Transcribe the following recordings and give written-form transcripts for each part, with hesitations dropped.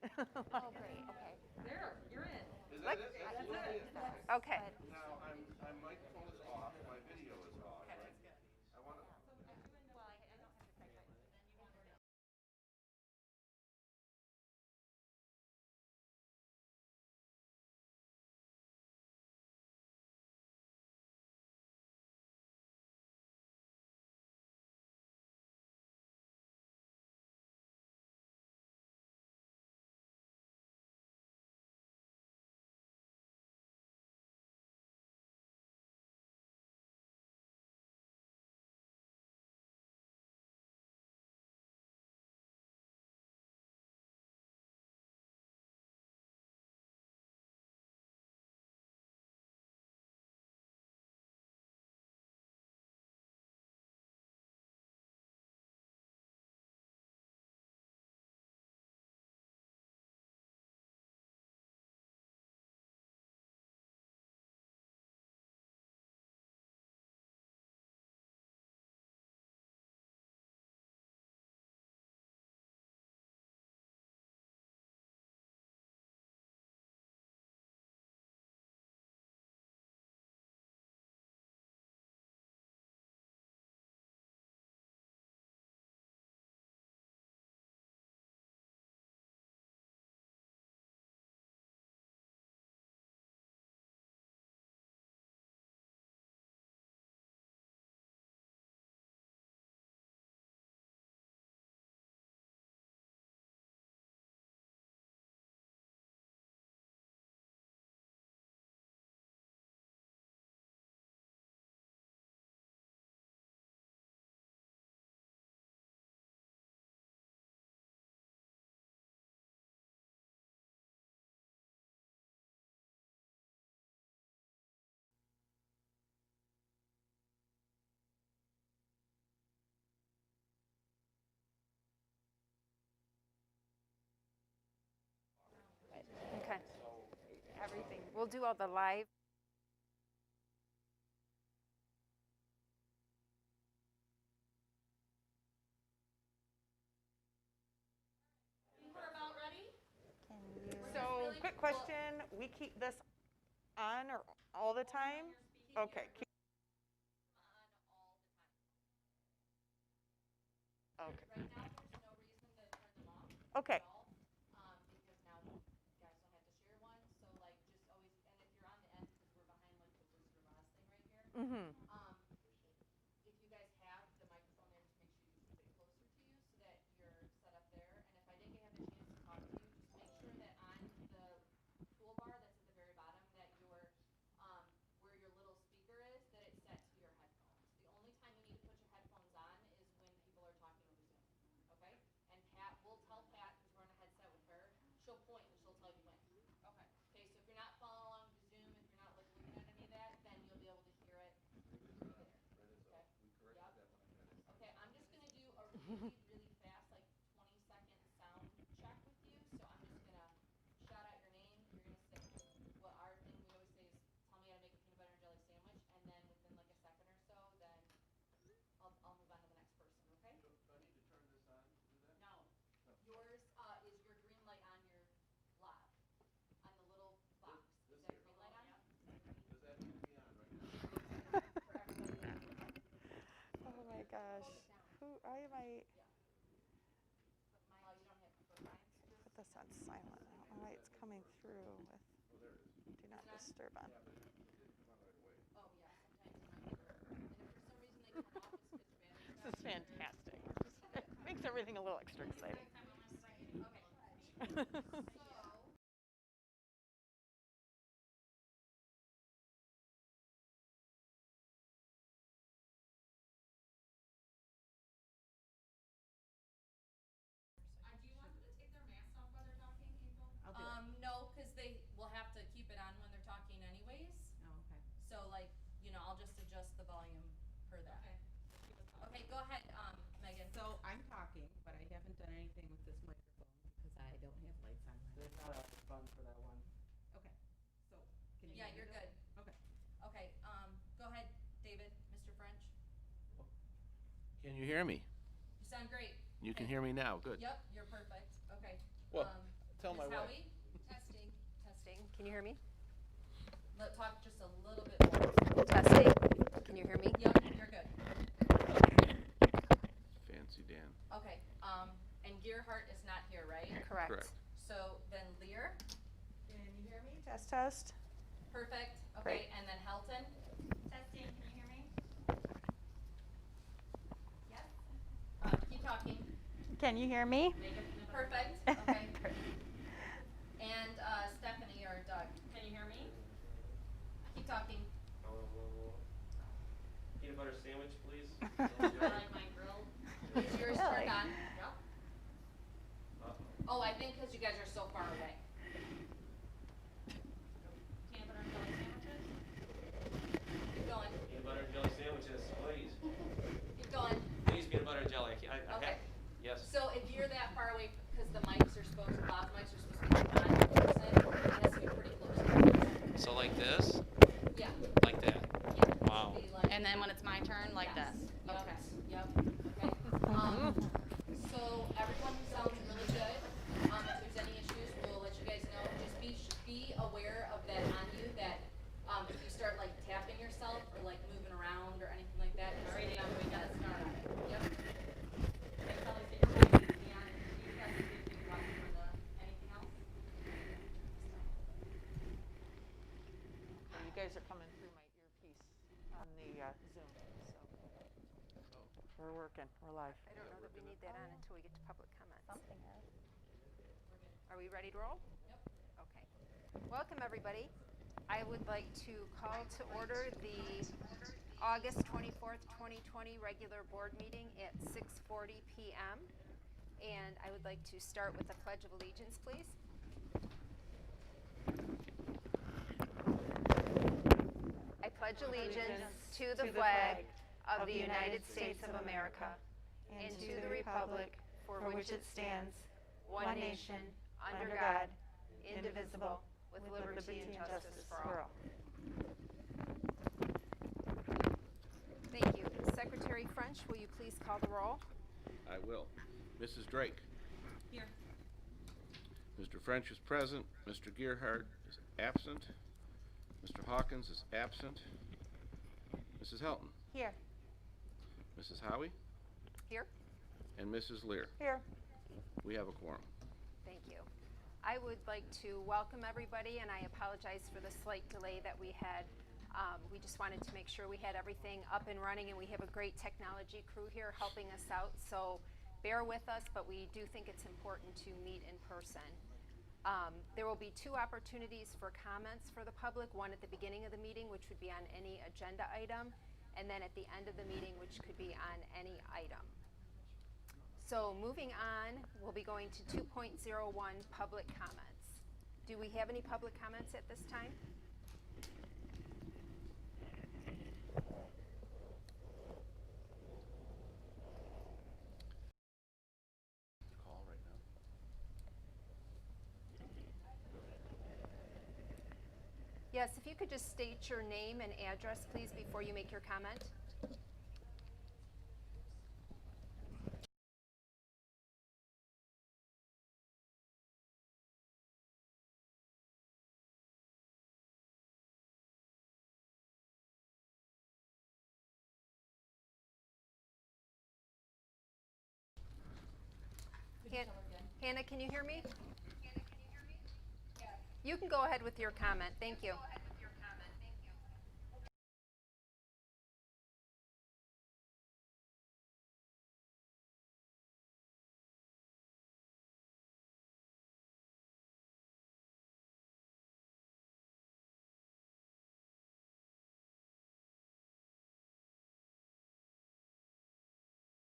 Oh, great, okay. There, you're in. Is Like- that it? That's what it is? Okay. Now, my microphone is off, my video is off, right? I want to. Okay. Everything. We'll do all the live. We're about ready. Can you? So, quick question, we keep this on or all the time? Okay. On all the time. Okay. Right now, there's no reason to turn them off. Okay. At all, because now you guys don't have to share one. So like, just always, and if you're on the end, because we're behind like the Wizard of Oz thing right here. Mm-hmm. If you guys have the microphone there, just make sure you keep it closer to you so that you're set up there. And if I didn't have a chance to talk to you, just make sure that on the toolbar that's at the very bottom, that where your little speaker is, that it's set to your headphones. The only time you need to put your headphones on is when people are talking over Zoom. Okay? And Pat, we'll tell Pat, because we're on a headset with her, she'll point and she'll tell you when. Okay. Okay, so if you're not following along with Zoom, if you're not like looking at any of that, then you'll be able to hear it through there. Okay? Okay, I'm just gonna do a really, really fast, like 20-second sound check with you. So I'm just gonna shout out your name. You're gonna say what our thing we always say is, tell me how to make a peanut butter and jelly sandwich, and then within like a second or so, then I'll move on to the next person. Okay? Do I need to turn this on to do that? No. Yours is your green light on your lock, on the little box. This Is that here. green light on? Does that need to be on right now? For everybody. Oh my gosh. Why am I, Oh, you don't have to put mine. put this on silent. I don't know why it's coming through with Oh, there it is. do not disturb on. Yeah, but it didn't come on right away. Oh, yeah, sometimes it might. And if for some reason they turn off, it's because battery's This is fantastic. It makes everything a little extra exciting. Okay. So. Do you want them to take their masks off while they're talking, April? No, because they will have to keep it on when they're talking anyways. Oh, okay. So like, I'll just adjust the volume per that. Okay. Okay, go ahead, Megan. So I'm talking, but I haven't done anything with this microphone because I don't have lights on mine. There's not a button for that one. Okay. So can you? Yeah, hear you're me? good. Okay. Okay, go ahead, David, Mr. French. Can you hear me? You sound great. You can Okay. hear me now, good. Yep, you're perfect. Okay. Well, tell my Ms. wife. Howie? Testing. Testing. Can you hear me? Let's talk just a little bit more. Testing. Can you hear me? Yep, you're good. Fancy Dan. Okay, and Gearhart is not here, right? Correct. Correct. So then Lear, Can you hear me? Test, test. perfect, Great. okay, and then Helton? Testing, can you hear me? Yes? Keep talking, Can you hear me? perfect, okay. And, Stephanie or Doug, Can you hear me? keep talking. Peanut butter sandwich, please. I like my grilled. Is yours Really? turned on? Yep. Oh, I think because you guys are so far away. Peanut butter and jelly sandwiches? Keep going, Peanut butter and jelly sandwiches, please. keep going. Please, peanut butter and jelly. I Okay. Yes. So if you're that far away, because the mics are supposed, loud mics are supposed to be on in person, it has to be pretty close to the person. So like this, Yeah, like that. yeah. it should Wow. be like- And then when it's my turn, like Yes. this? Yep, Okay. yep, okay. So everyone sounds really good. If there's any issues, we'll let you guys know. Just be aware of that on you, that, if you start like tapping yourself or like moving around or anything like that, just Alrighty, know we gotta start on it. Yep. Okay, Kelly, so you're going to be on, you guys can do anything else? You guys are coming through my earpiece on the Zoom, so we're working, we're live. I don't know that we need that on until we get to public comments. Something has. Are we ready to roll? Yep. Okay. Welcome, everybody. I would like to call to order the August 24th, 2020 regular board meeting at 6:40 p.m. And I would like to start with the Pledge of Allegiance, please. I pledge allegiance to the flag of the United States of America and to the republic for which it stands, one nation, under God, indivisible, with liberty and justice for all. Thank you. Secretary French, will you please call the roll? I will. Mrs. Drake. Here. Mr. French is present. Mr. Gearhart is absent. Mr. Hawkins is absent. Mrs. Helton. Here. Mrs. Howie. Here? And Mrs. Lear. Here. We have a quorum. Thank you. I would like to welcome everybody, and I apologize for the slight delay that we had. We just wanted to make sure we had everything up and running, and we have a great technology crew here helping us out, so bear with us, but we do think it's important to meet in person. There will be 2 opportunities for comments for the public, one at the beginning of the meeting, which would be on any agenda item, and then at the end of the meeting, which could be on any item. So moving on, we'll be going to 2.01 public comments. Do we have any public comments at this time? Call right now. Yes, if you could just state your name and address, please, before you make your comment. Hannah, can you hear me? You can go ahead with your comment. Thank you.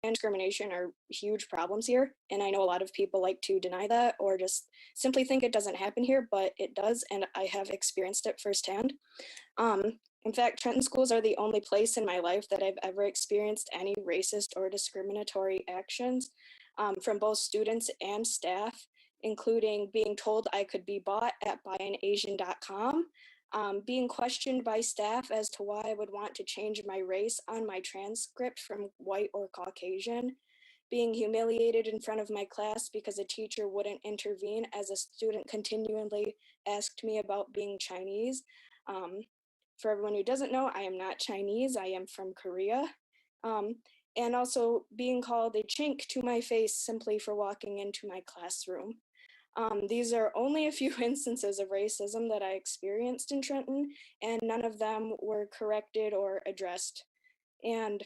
And discrimination are huge problems here, and I know a lot of people like to deny that or just simply think it doesn't happen here, but it does, and I have experienced it firsthand. In fact, Trenton schools are the only place in my life that I've ever experienced any racist or discriminatory actions from both students and staff, including being told I could be bought at buyinasian.com, being questioned by staff as to why I would want to change my race on my transcript from white or Caucasian, being humiliated in front of my class because a teacher wouldn't intervene as a student continually asked me about being Chinese. For everyone who doesn't know, I am not Chinese, I am from Korea. And also being called a chink to my face simply for walking into my classroom. These are only a few instances of racism that I experienced in Trenton, and none of them were corrected or addressed. And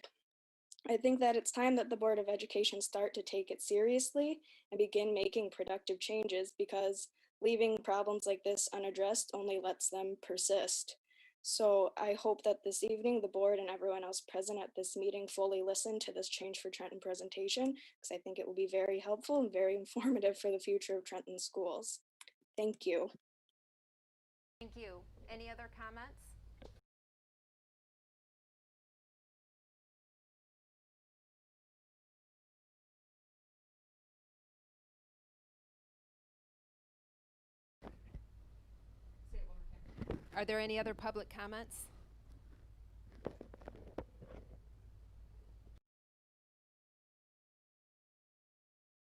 I think that it's time that the Board of Education start to take it seriously and begin making productive changes, because leaving problems like this unaddressed only lets them persist. So I hope that this evening the board and everyone else present at this meeting fully listen to this Change for Trenton presentation, because I think it will be very helpful and very informative for the future of Trenton schools. Thank you. Thank you. Any other comments? Say it one more time. Are there any other public comments?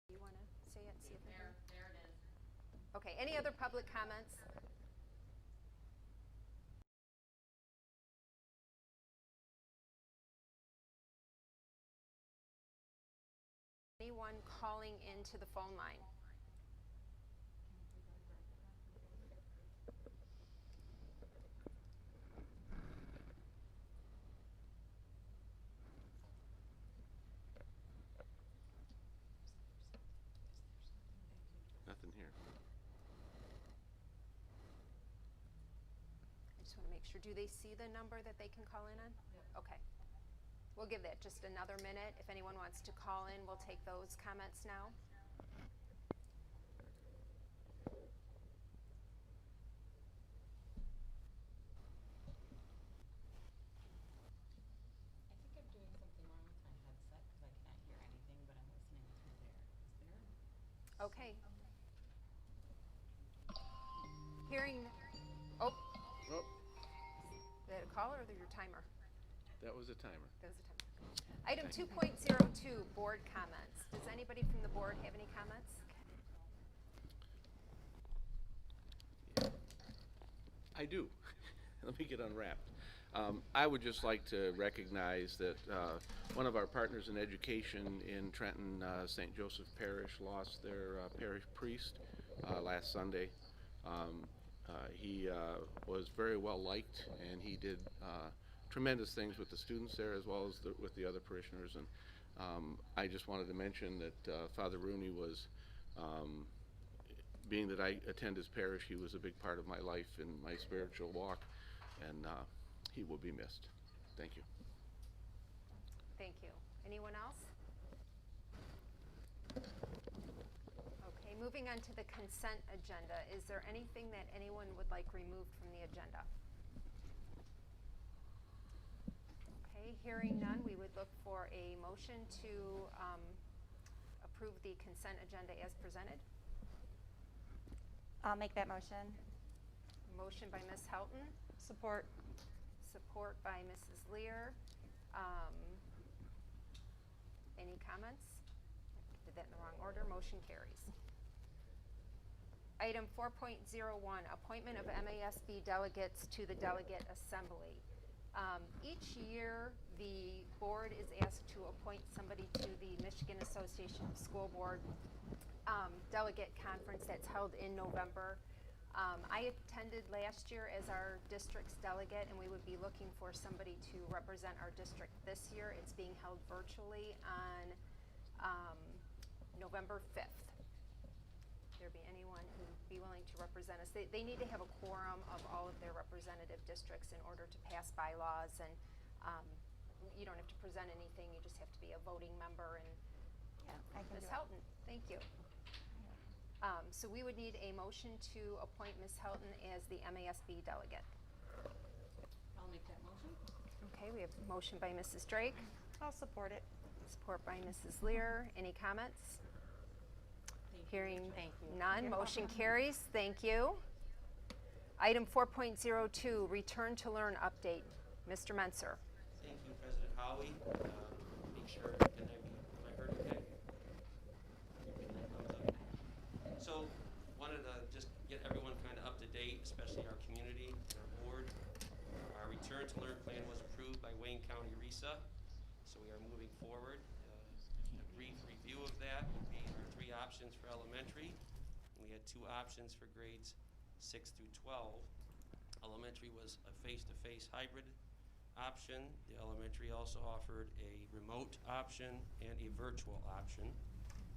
You want to say it? See if There it is. Okay, any other public comments? Anyone calling into the phone line? Nothing here. I just want to make sure. Do they see the number that they can call in on? Okay. We'll give that just another minute. If anyone wants to call in, we'll take those comments now. I think I'm doing something wrong with my headset because I cannot hear anything, but I'm listening through there. Is there? Okay. Hearing, oh, Oh, is that a caller or your timer? that was a timer. That was a timer. Item 2.02, board comments. Does anybody from the board have any comments? I do. Let me get unwrapped. I would just like to recognize that one of our partners in education in Trenton, St. Joseph Parish, lost their parish priest last Sunday. He was very well liked, and he did tremendous things with the students there as well as with the other parishioners. And I just wanted to mention that Father Rooney was, being that I attend his parish, he was a big part of my life and my spiritual walk, and he will be missed. Thank you. Thank you. Anyone else? Okay, moving on to the consent agenda. Is there anything that anyone would like removed from the agenda? Okay, hearing none, we would look for a motion to approve the consent agenda as presented. I'll make that motion. Motion by Ms. Helton, Support. support by Mrs. Lear. Any comments? Did that in the wrong order. Motion carries. Item 4.01, appointment of MASB delegates to the Delegate Assembly. Each year, the board is asked to appoint somebody to the Michigan Association of School Board delegate conference that's held in November. I attended last year as our district's delegate, and we would be looking for somebody to represent our district this year. It's being held virtually on November 5th. There be anyone who would be willing to represent us. They need to have a quorum of all of their representative districts in order to pass bylaws, and you don't have to present anything, you just have to be a voting member. And Yeah, I can Ms. do it. Helton, thank you. So we would need a motion to appoint Ms. Helton as the MASB delegate. I'll make that motion. Okay, we have a motion by Mrs. Drake, I'll support it. support by Mrs. Lear. Any comments? Hearing Thank you. none, motion carries. Thank you. Item 4.02, return to learn update. Mr. Menser. Thank you, President Howie. Make sure, am I heard okay? also wanted to just get everyone kind of up to date, especially our community, our board. Our Return to Learn plan was approved by Wayne County RESA, so we are moving forward. A brief review of that would be our 3 options for elementary. We had 2 options for grades 6 through 12. Elementary was a face-to-face hybrid option. The elementary also offered a remote option and a virtual option.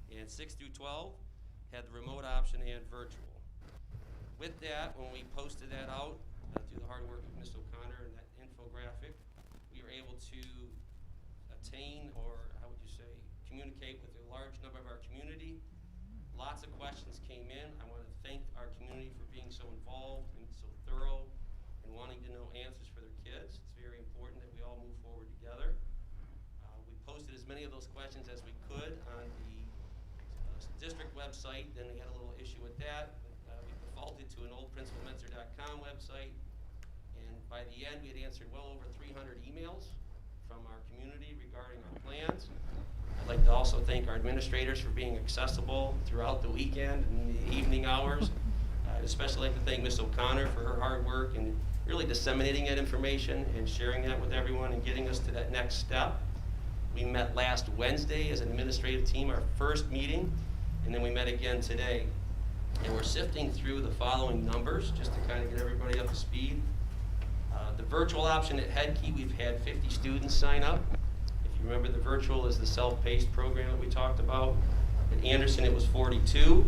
And 6 through 12 had the remote option and virtual. With that, when we posted that out through the hard work of Ms. O'Connor and that infographic, we were able to attain, or how would you say, communicate with a large number of our community. Lots of questions came in. I want to thank our community for being so involved and so thorough and wanting to know answers for their kids. It's very important that we all move forward together. We posted as many of those questions as we could on the district website. Then we had a little issue with that. We defaulted to an old principalmentor.com website. And by the end, we had answered well over 300 emails from our community regarding our plans. I'd like to also thank our administrators for being accessible throughout the weekend and the evening hours. I'd especially like to thank Ms. O'Connor for her hard work and really disseminating that information and sharing that with everyone and getting us to that next step. We met last Wednesday as an administrative team, our first meeting, and then we met again today. And we're sifting through the following numbers just to kind of get everybody up to speed. The virtual option at Headkey, we've had 50 students sign up. If you remember, the virtual is the self-paced program that we talked about. At Anderson, it was 42.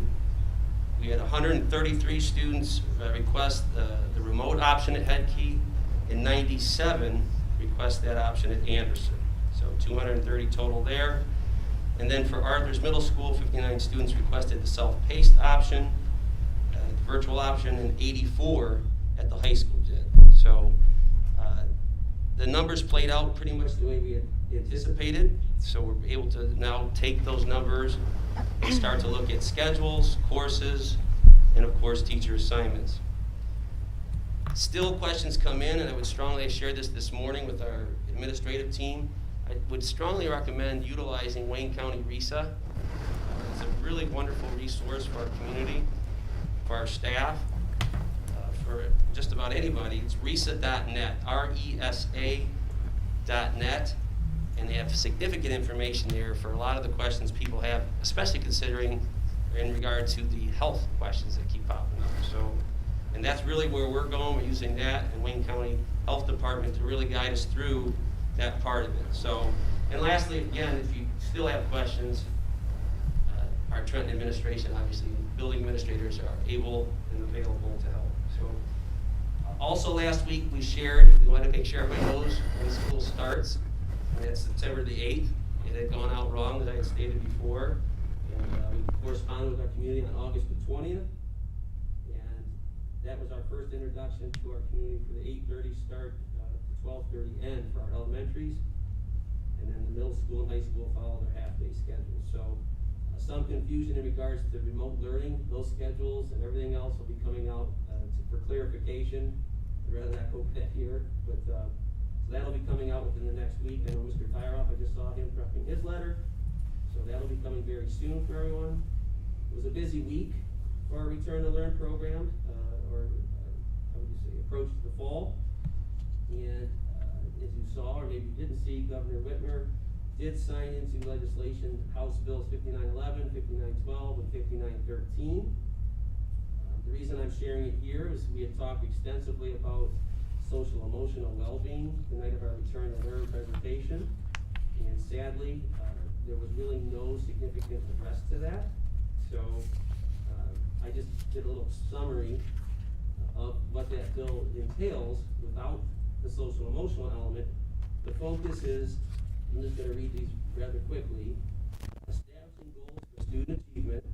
We had 133 students request the remote option at Headkey, and 97 request that option at Anderson. So 230 total there. And then for Arthur's Middle School, 59 students requested the self-paced option, the virtual option, and 84 at the high school did. So the numbers played out pretty much the way we had anticipated. So we're able to now take those numbers and start to look at schedules, courses, and of course teacher assignments. Still questions come in, and I would strongly, I shared this morning with our administrative team, I would strongly recommend utilizing Wayne County RESA. It's a really wonderful resource for our community, for our staff, for just about anybody. It's resa.net, RESA.net, and they have significant information there for a lot of the questions people have, especially considering in regard to the health questions that keep popping up. So, and that's really where we're going. We're using that and Wayne County Health Department to really guide us through that part of it. So, and lastly, again, if you still have questions, our Trenton administration, obviously, building administrators are able and available to help. So, also last week we wanted to make sure everybody knows when school starts, and that's September the 8th. It had gone out wrong, as I had stated before, and we corresponded with our community on August the 20th, and that was our first introduction to our community for the 8:30 start to 12:30 end for our elementaries, and then the middle school and high school follow their half-day schedule. So some confusion in regards to remote learning. Those schedules and everything else will be coming out for clarification. I'd rather not go that here, but so that'll be coming out within the next week. I know Mr. Tyroff, I just saw him prepping his letter, so that'll be coming very soon for everyone. It was a busy week for our Return to Learn program, or how would you say, approach to the fall. And as you saw, or maybe you didn't see, Governor Whitmer did sign into legislation House Bills 5911, 5912, and 5913. The reason I'm sharing it here is we had talked extensively about social emotional well-being the night of our Return to Learn presentation, and sadly, there was really no significant address to that. So I just did a little summary of what that bill entails without the social emotional element. The focus is, I'm just going to read these rather quickly, establishing goals for student achievement,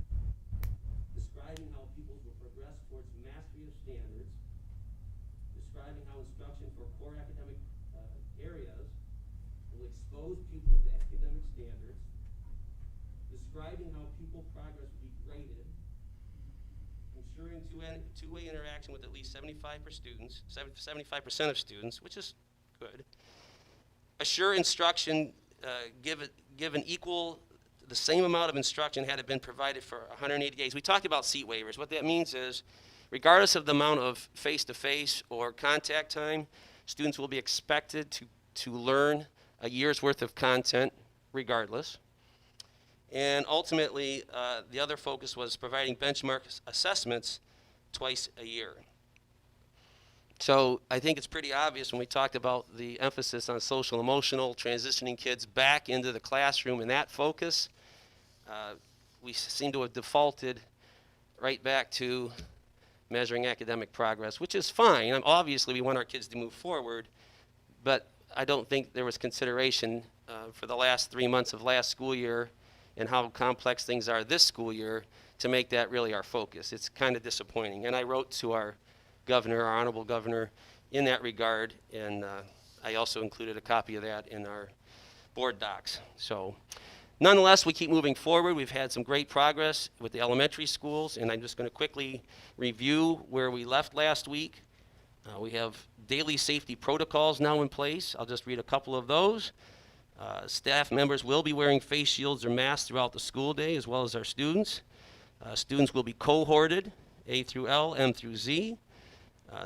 describing how pupils will progress towards mastery of standards, describing how instruction for core academic areas will expose pupils to academic standards, describing how pupil progress will be graded, ensuring two-way interaction with at least 75% of students, which is good. Assure instruction, give an equal the same amount of instruction had it been provided for 180 days. We talked about seat waivers. What that means is, regardless of the amount of face-to-face or contact time, students will be expected to learn a year's worth of content regardless. And ultimately, the other focus was providing benchmark assessments twice a year. So I think it's pretty obvious when we talked about the emphasis on social emotional, transitioning kids back into the classroom and that focus, we seem to have defaulted right back to measuring academic progress, which is fine. Obviously, we want our kids to move forward, but I don't think there was consideration for the last 3 months of last school year and how complex things are this school year to make that really our focus. It's kind of disappointing. And I wrote to our governor, our honorable governor, in that regard, and I also included a copy of that in our board docs. So nonetheless, we keep moving forward. We've had some great progress with the elementary schools, and I'm just going to quickly review where we left last week. We have daily safety protocols now in place. I'll just read a couple of those. Staff members will be wearing face shields or masks throughout the school day, as well as our students. Students will be cohorted, A through L, M through Z.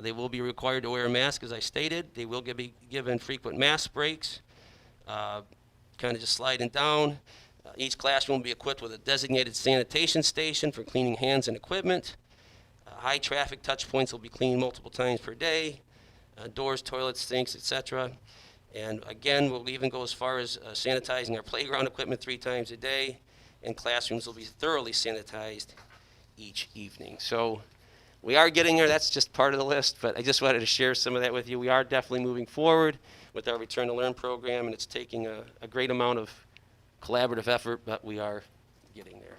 They will be required to wear a mask, as I stated. They will be given frequent mask breaks. Kind of just sliding down. Each classroom will be equipped with a designated sanitation station for cleaning hands and equipment. High traffic touch points will be cleaned multiple times per day. Doors, toilets, sinks, etc. And again, we'll even go as far as sanitizing our playground equipment 3 times a day, and classrooms will be thoroughly sanitized each evening. So we are getting there. That's just part of the list, but I just wanted to share some of that with you. We are definitely moving forward with our Return to Learn program, and it's taking a great amount of collaborative effort, but we are getting there.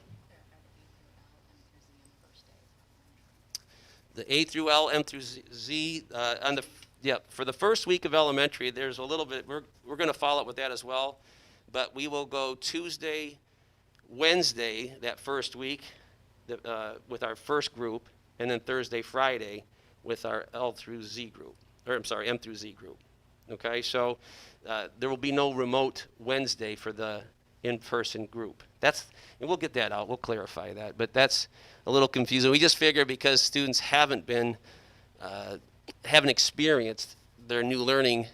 The A through L, M through Z, for the first week of elementary, there's a little bit, we're going to follow up with that as well, but we will go Tuesday, Wednesday, that first week, with our first group, and then Thursday, Friday with our L through Z group, or I'm sorry, M through Z group. Okay, so there will be no remote Wednesday for the in-person group. And we'll get that out, we'll clarify that, but that's a little confusing. We just figure because students haven't experienced their new learning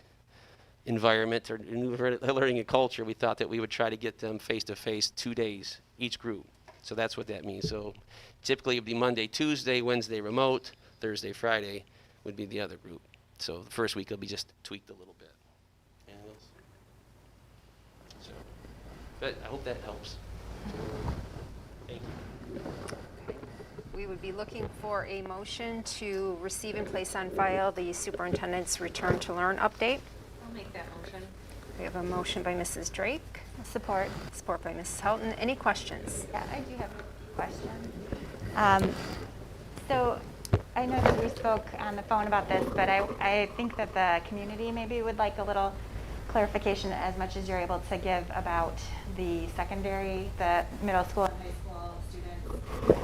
environment or new learning and culture, we thought that we would try to get them face-to-face 2 days, each group. So that's what that means. So typically it would be Monday, Tuesday, Wednesday remote, Thursday, Friday would be the other group. So the first week will be just tweaked a little bit. Anything else? So, but I hope that helps. Thank you. We would be looking for a motion to receive and place on file the superintendent's Return to Learn update. I'll make that motion. We have a motion by Mrs. Drake. Support. Support by Mrs. Helton. Any questions? Yeah, I do have a question. So I know that we spoke on the phone about this, but I think that the community maybe would like a little clarification as much as you're able to give about the secondary, the middle school and high school students.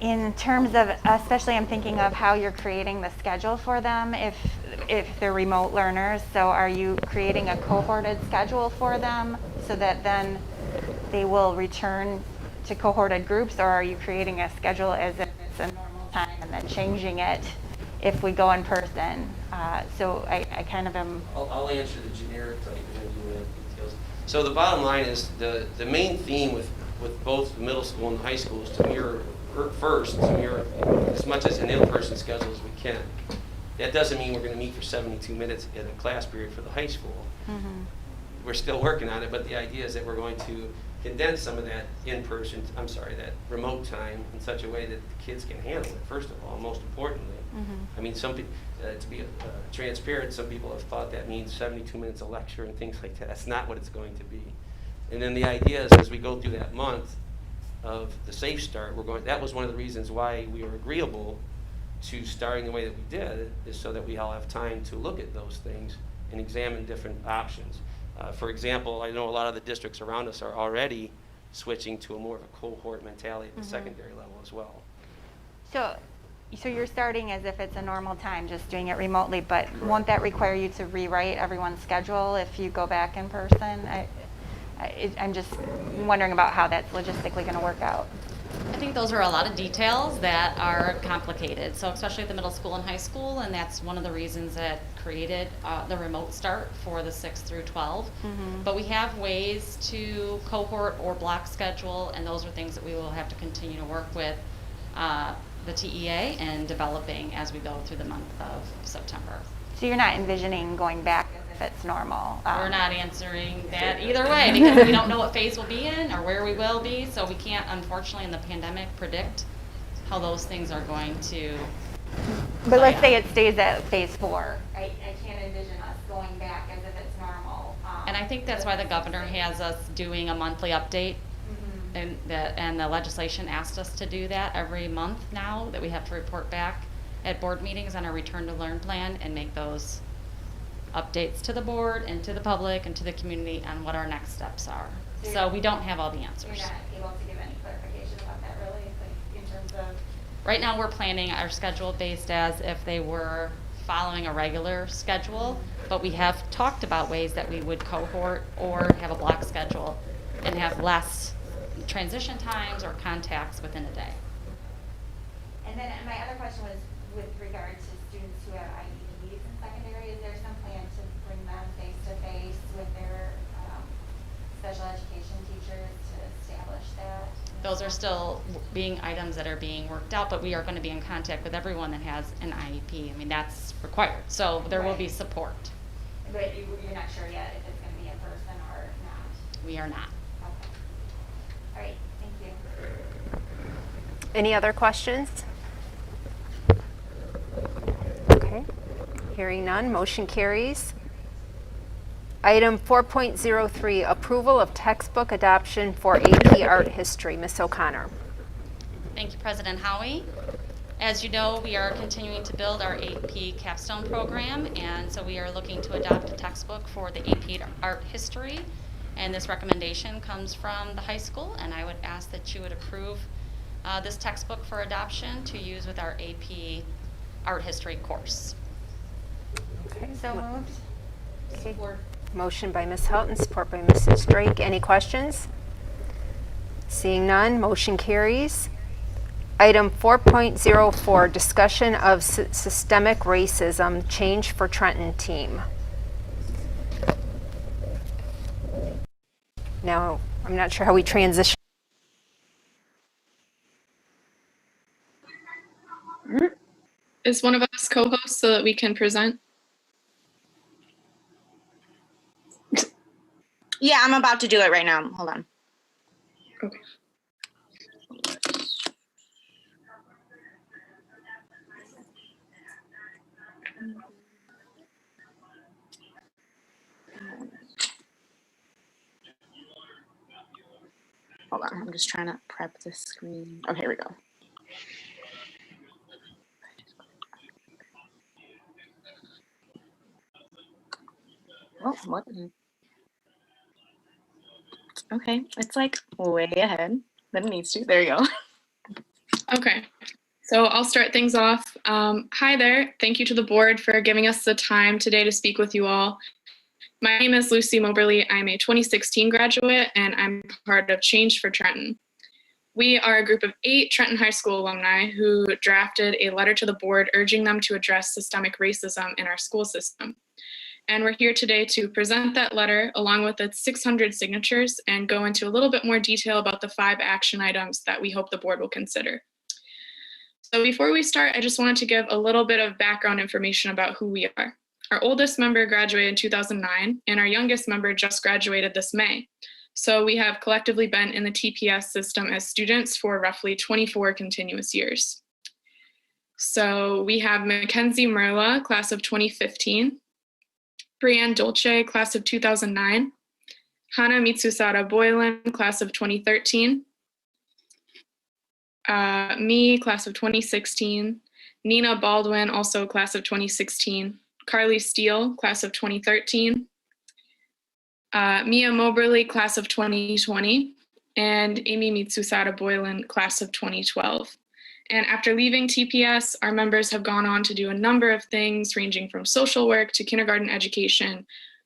In terms of, especially I'm thinking of how you're creating the schedule for them if they're remote learners. So are you creating a cohorted schedule for them so that then they will return to cohorted groups, or are you creating a schedule as if it's a normal time and then changing it if we go in person? So I kind of am... I'll answer the generic type and then you add details. So the bottom line is the main theme with both the middle school and the high school is to mirror as much as an in-person schedule as we can. That doesn't mean we're going to meet for 72 minutes in a class period for the high school. Mm-hmm. We're still working on it, but the idea is that we're going to condense some of that that remote time in such a way that the kids can handle it, first of all, most importantly. Mm-hmm. I mean, some people, to be transparent, some people have thought that means 72 minutes of lecture and things like that. That's not what it's going to be. And then the idea is as we go through that month of the Safe Start, that was one of the reasons why we were agreeable to starting the way that we did, is so that we all have time to look at those things and examine different options. For example, I know a lot of the districts around us are already switching to a more of a cohort mentality at the secondary level as well. So you're starting as if it's a normal time, just doing it remotely, but won't that require you to rewrite everyone's schedule if you go back in person? I'm just wondering about how that's logistically going to work out. I think those are a lot of details that are complicated, so especially at the middle school and high school, and that's one of the reasons that created the remote start for the 6 through 12. But we have ways to cohort or block schedule, and those are things that we will have to continue to work with the TEA and developing as we go through the month of September. So you're not envisioning going back as if it's normal? We're not answering that either way because we don't know what phase we'll be in or where we will be, so we can't, unfortunately, in the pandemic, predict how those things are going to. But let's say it stays at phase 4. I can't envision us going back as if it's normal. And I think that's why the governor has us doing a monthly update. And the legislation asked us to do that every month now, that we have to report back at board meetings on our return to learn plan and make those updates to the board and to the public and to the community on what our next steps are. So we don't have all the answers. You're not able to give any clarification about that really, like in terms of? Right now, we're planning our schedule based as if they were following a regular schedule, but we have talked about ways that we would cohort or have a block schedule and have less transition times or contacts within a day. And then my other question was with regard to students who have IEPs in secondary, is there some plan to bring them face to face with their special education teachers to establish that? Those are still being items that are being worked out, but we are going to be in contact with everyone that has an IEP. I mean, that's required. So there will be support. But you're not sure yet if it's going to be in person or not? We are not. Okay. All right, thank you. Any other questions? Okay, hearing none, motion carries. Item 4.03, approval of textbook adoption for AP Art History. Ms. O'Connor. Thank you, President Howie. As you know, we are continuing to build our AP capstone program, and so we are looking to adopt a textbook for the AP Art History, and this recommendation comes from the high school, and I would ask that you would approve this textbook for adoption to use with our AP Art History course. Okay. So moved. Support. Motion by Ms. Houghton, support by Mrs. Drake. Any questions? Seeing none, motion carries. Item 4.04, discussion of systemic racism, change for Trenton team. Now, I'm not sure how we transition. Is one of us co-hosts so that we can present? Yeah, I'm about to do it right now. Hold on. Okay. Hold on, I'm just trying to prep the screen. Okay, here we go. Oh, what? Okay, it's like way ahead than it needs to. There you go. Okay, so I'll start things off. Hi there. Thank you to the board for giving us the time today to speak with you all. My name is Lucy Moberly. I'm a 2016 graduate, and I'm part of Change for Trenton. We are a group of 8 Trenton High School alumni who drafted a letter to the board urging them to address systemic racism in our school system. And we're here today to present that letter along with its 600 signatures and go into a little bit more detail about the 5 action items that we hope the board will consider. So before we start, I just wanted to give a little bit of background information about who we are. Our oldest member graduated in 2009, and our youngest member just graduated this May. So we have collectively been in the TPS system as students for roughly 24 continuous years. So we have Mackenzie Merla, class of 2015, Brianne Dolce, class of 2009, Hana Mitsusara Boylan, class of 2013, me, class of 2016, Nina Baldwin, also class of 2016, Carly Steele, class of 2013, Mia Moberly, class of 2020, and Amy Mitsusara Boylan, class of 2012. And after leaving TPS, our members have gone on to do a number of things ranging from social work to kindergarten education,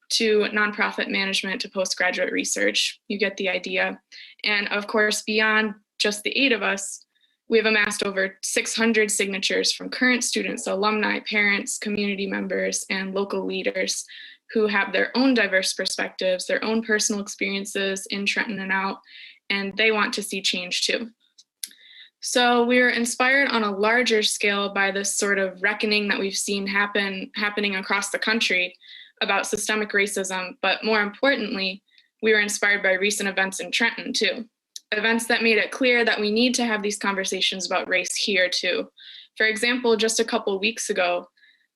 to nonprofit management to postgraduate research. You get the idea. And of course, beyond just the 8 of us, we have amassed over 600 signatures from current students, alumni, parents, community members, and local leaders who have their own diverse perspectives, their own personal experiences in Trenton and out, and they want to see change too. So we were inspired on a larger scale by this sort of reckoning that we've seen happening across the country about systemic racism, but more importantly, we were inspired by recent events in Trenton too. Events that made it clear that we need to have these conversations about race here too. For example, just a couple weeks ago,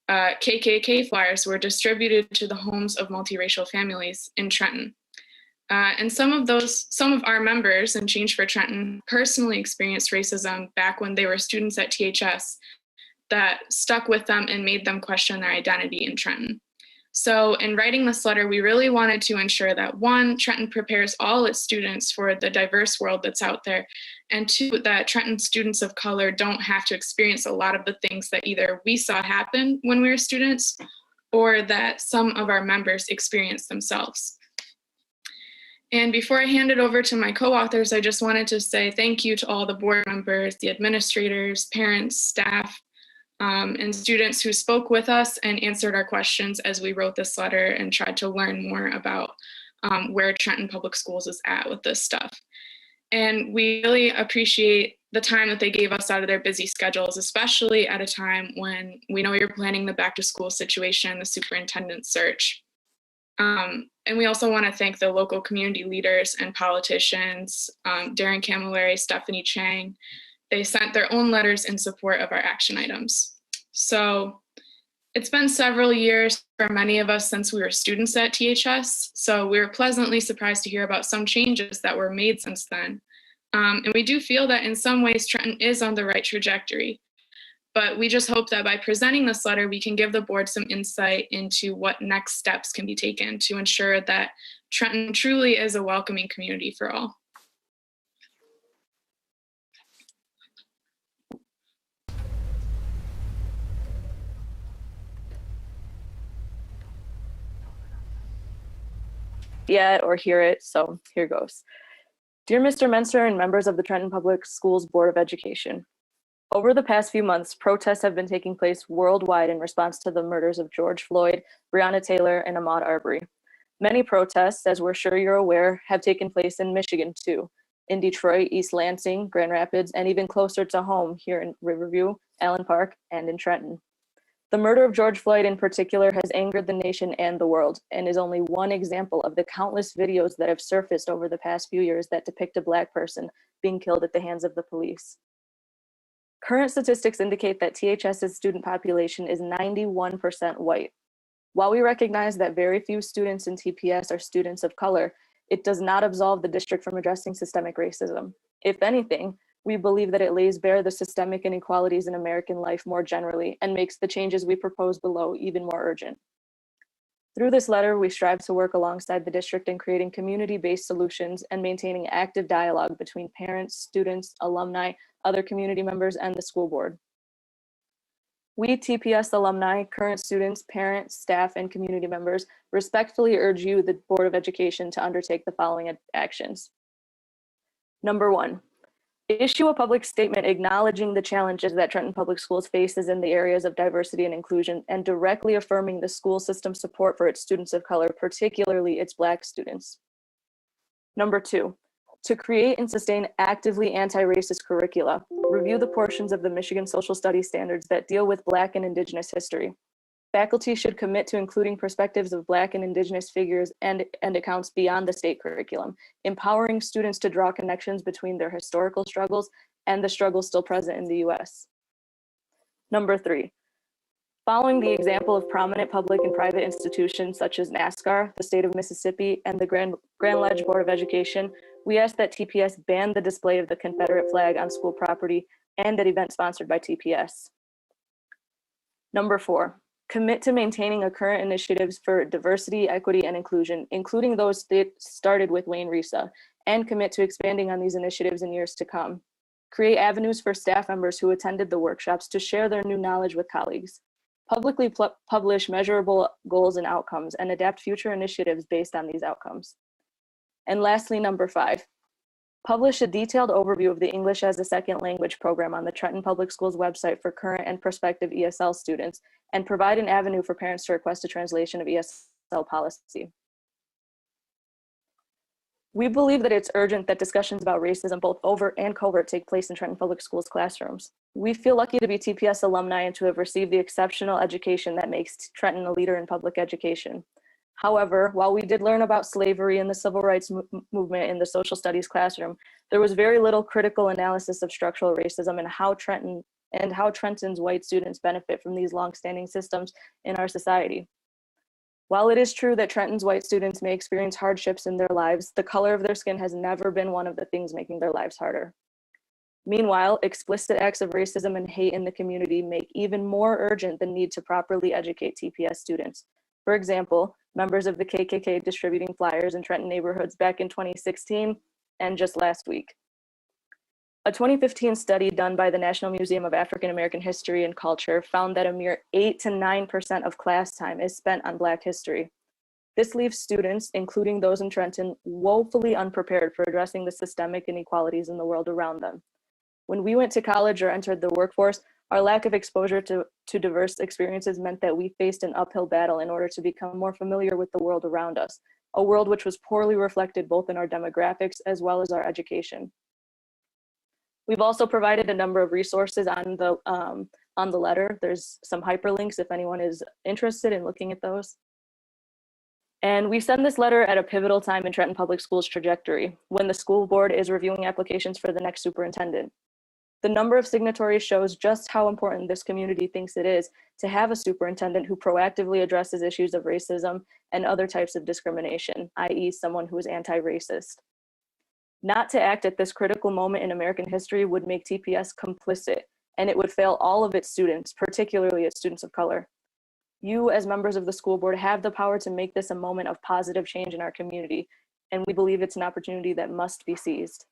KKK flyers were distributed to the homes of multiracial families in Trenton. And some of our members in Change for Trenton personally experienced racism back when they were students at THS that stuck with them and made them question their identity in Trenton. So in writing this letter, we really wanted to ensure that 1, Trenton prepares all its students for the diverse world that's out there, and 2, that Trenton students of color don't have to experience a lot of the things that either we saw happen when we were students or that some of our members experienced themselves. And before I hand it over to my co-authors, I just wanted to say thank you to all the board members, the administrators, parents, staff, and students who spoke with us and answered our questions as we wrote this letter and tried to learn more about where Trenton Public Schools is at with this stuff. And we really appreciate the time that they gave us out of their busy schedules, especially at a time when we know you're planning the back to school situation, the superintendent search. And we also want to thank the local community leaders and politicians, Darren Camilleri, Stephanie Chang. They sent their own letters in support of our action items. So it's been several years for many of us since we were students at THS. So we were pleasantly surprised to hear about some changes that were made since then. And we do feel that in some ways Trenton is on the right trajectory. But we just hope that by presenting this letter, we can give the board some insight into what next steps can be taken to ensure that Trenton truly is a welcoming community for all. Yet or hear it, so here goes. Dear Mr. Menser and members of the Trenton Public Schools Board of Education, over the past few months, protests have been taking place worldwide in response to the murders of George Floyd, Breonna Taylor, and Ahmaud Arbery. Many protests, as we're sure you're aware, have taken place in Michigan too, in Detroit, East Lansing, Grand Rapids, and even closer to home here in Riverview, Allen Park, and in Trenton. The murder of George Floyd in particular has angered the nation and the world, and is only one example of the countless videos that have surfaced over the past few years that depict a Black person being killed at the hands of the police. Current statistics indicate that THS's student population is 91% white. While we recognize that very few students in TPS are students of color, it does not absolve the district from addressing systemic racism. If anything, we believe that it lays bare the systemic inequalities in American life more generally and makes the changes we propose below even more urgent. Through this letter, we strive to work alongside the district in creating community-based solutions and maintaining active dialogue between parents, students, alumni, other community members, and the school board. We TPS alumni, current students, parents, staff, and community members respectfully urge you, the Board of Education, to undertake the following actions. Number 1, issue a public statement acknowledging the challenges that Trenton Public Schools faces in the areas of diversity and inclusion, and directly affirming the school system's support for its students of color, particularly its Black students. Number 2, to create and sustain actively anti-racist curricula, review the portions of the Michigan Social Studies standards that deal with Black and Indigenous history. Faculty should commit to including perspectives of Black and Indigenous figures and accounts beyond the state curriculum, empowering students to draw connections between their historical struggles and the struggles still present in the US. Number 3, following the example of prominent public and private institutions such as NASCAR, the state of Mississippi, and the Grand Ledge Board of Education, we ask that TPS ban the display of the Confederate flag on school property and at events sponsored by TPS. Number 4, commit to maintaining current initiatives for diversity, equity, and inclusion, including those that started with Wayne Risa, and commit to expanding on these initiatives in years to come. Create avenues for staff members who attended the workshops to share their new knowledge with colleagues. publicly publish measurable goals and outcomes, and adapt future initiatives based on these outcomes. And lastly, number 5, publish a detailed overview of the English as a Second Language program on the Trenton Public Schools website for current and prospective ESL students, and provide an avenue for parents to request a translation of ESL policy. We believe that it's urgent that discussions about racism, both overt and covert, take place in Trenton Public Schools classrooms. We feel lucky to be TPS alumni and to have received the exceptional education that makes Trenton a leader in public education. However, while we did learn about slavery and the civil rights movement in the social studies classroom, there was very little critical analysis of structural racism and how Trenton's white students benefit from these longstanding systems in our society. While it is true that Trenton's white students may experience hardships in their lives, the color of their skin has never been one of the things making their lives harder. Meanwhile, explicit acts of racism and hate in the community make even more urgent the need to properly educate TPS students. For example, members of the KKK distributing flyers in Trenton neighborhoods back in 2016 and just last week. A 2015 study done by the National Museum of African American History and Culture found that a mere 8 to 9% of class time is spent on Black history. This leaves students, including those in Trenton, woefully unprepared for addressing the systemic inequalities in the world around them. When we went to college or entered the workforce, our lack of exposure to diverse experiences meant that we faced an uphill battle in order to become more familiar with the world around us, a world which was poorly reflected both in our demographics as well as our education. We've also provided a number of resources on the letter. There's some hyperlinks if anyone is interested in looking at those. And we send this letter at a pivotal time in Trenton Public Schools' trajectory, when the school board is reviewing applications for the next superintendent. The number of signatories shows just how important this community thinks it is to have a superintendent who proactively addresses issues of racism and other types of discrimination, i.e. someone who is anti-racist. Not to act at this critical moment in American history would make TPS complicit, and it would fail all of its students, particularly its students of color. You, as members of the school board, have the power to make this a moment of positive change in our community, and we believe it's an opportunity that must be seized.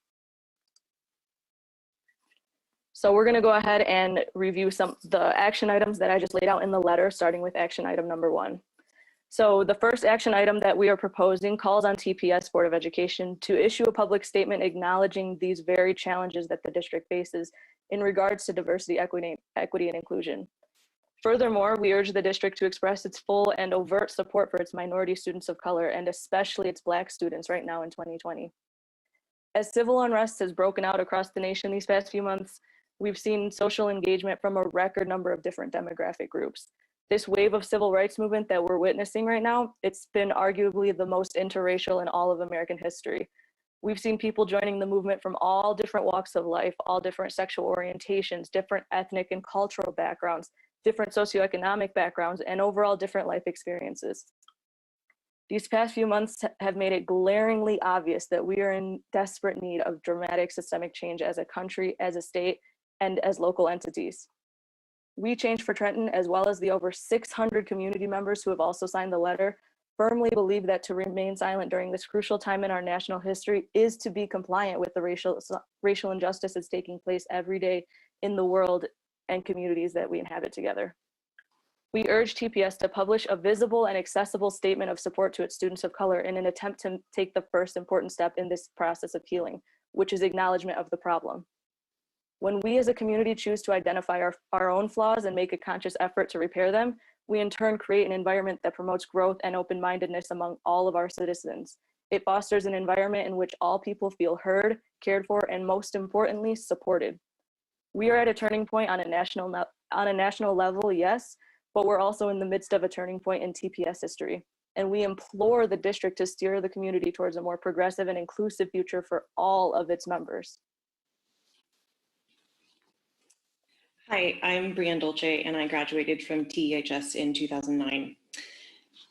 So we're gonna go ahead and review the action items that I just laid out in the letter, starting with action item number 1. So the first action item that we are proposing calls on TPS Board of Education to issue a public statement acknowledging these very challenges that the district faces in regards to diversity, equity, and inclusion. Furthermore, we urge the district to express its full and overt support for its minority students of color, and especially its Black students right now in 2020. As civil unrest has broken out across the nation these past few months, we've seen social engagement from a record number of different demographic groups. This wave of civil rights movement that we're witnessing right now, it's been arguably the most interracial in all of American history. We've seen people joining the movement from all different walks of life, all different sexual orientations, different ethnic and cultural backgrounds, different socioeconomic backgrounds, and overall different life experiences. These past few months have made it glaringly obvious that we are in desperate need of dramatic systemic change as a country, as a state, and as local entities. We Change for Trenton, as well as the over 600 community members who have also signed the letter, firmly believe that to remain silent during this crucial time in our national history is to be compliant with the racial injustices taking place every day in the world and communities that we inhabit together. We urge TPS to publish a visible and accessible statement of support to its students of color in an attempt to take the first important step in this process of healing, which is acknowledgement of the problem. When we as a community choose to identify our own flaws and make a conscious effort to repair them, we in turn create an environment that promotes growth and open-mindedness among all of our citizens. It fosters an environment in which all people feel heard, cared for, and most importantly, supported. We are at a turning point on a national level, yes, but we're also in the midst of a turning point in TPS history. And we implore the district to steer the community towards a more progressive and inclusive future for all of its members. Hi, I'm Brianne Dolce, and I graduated from TEHS in 2009.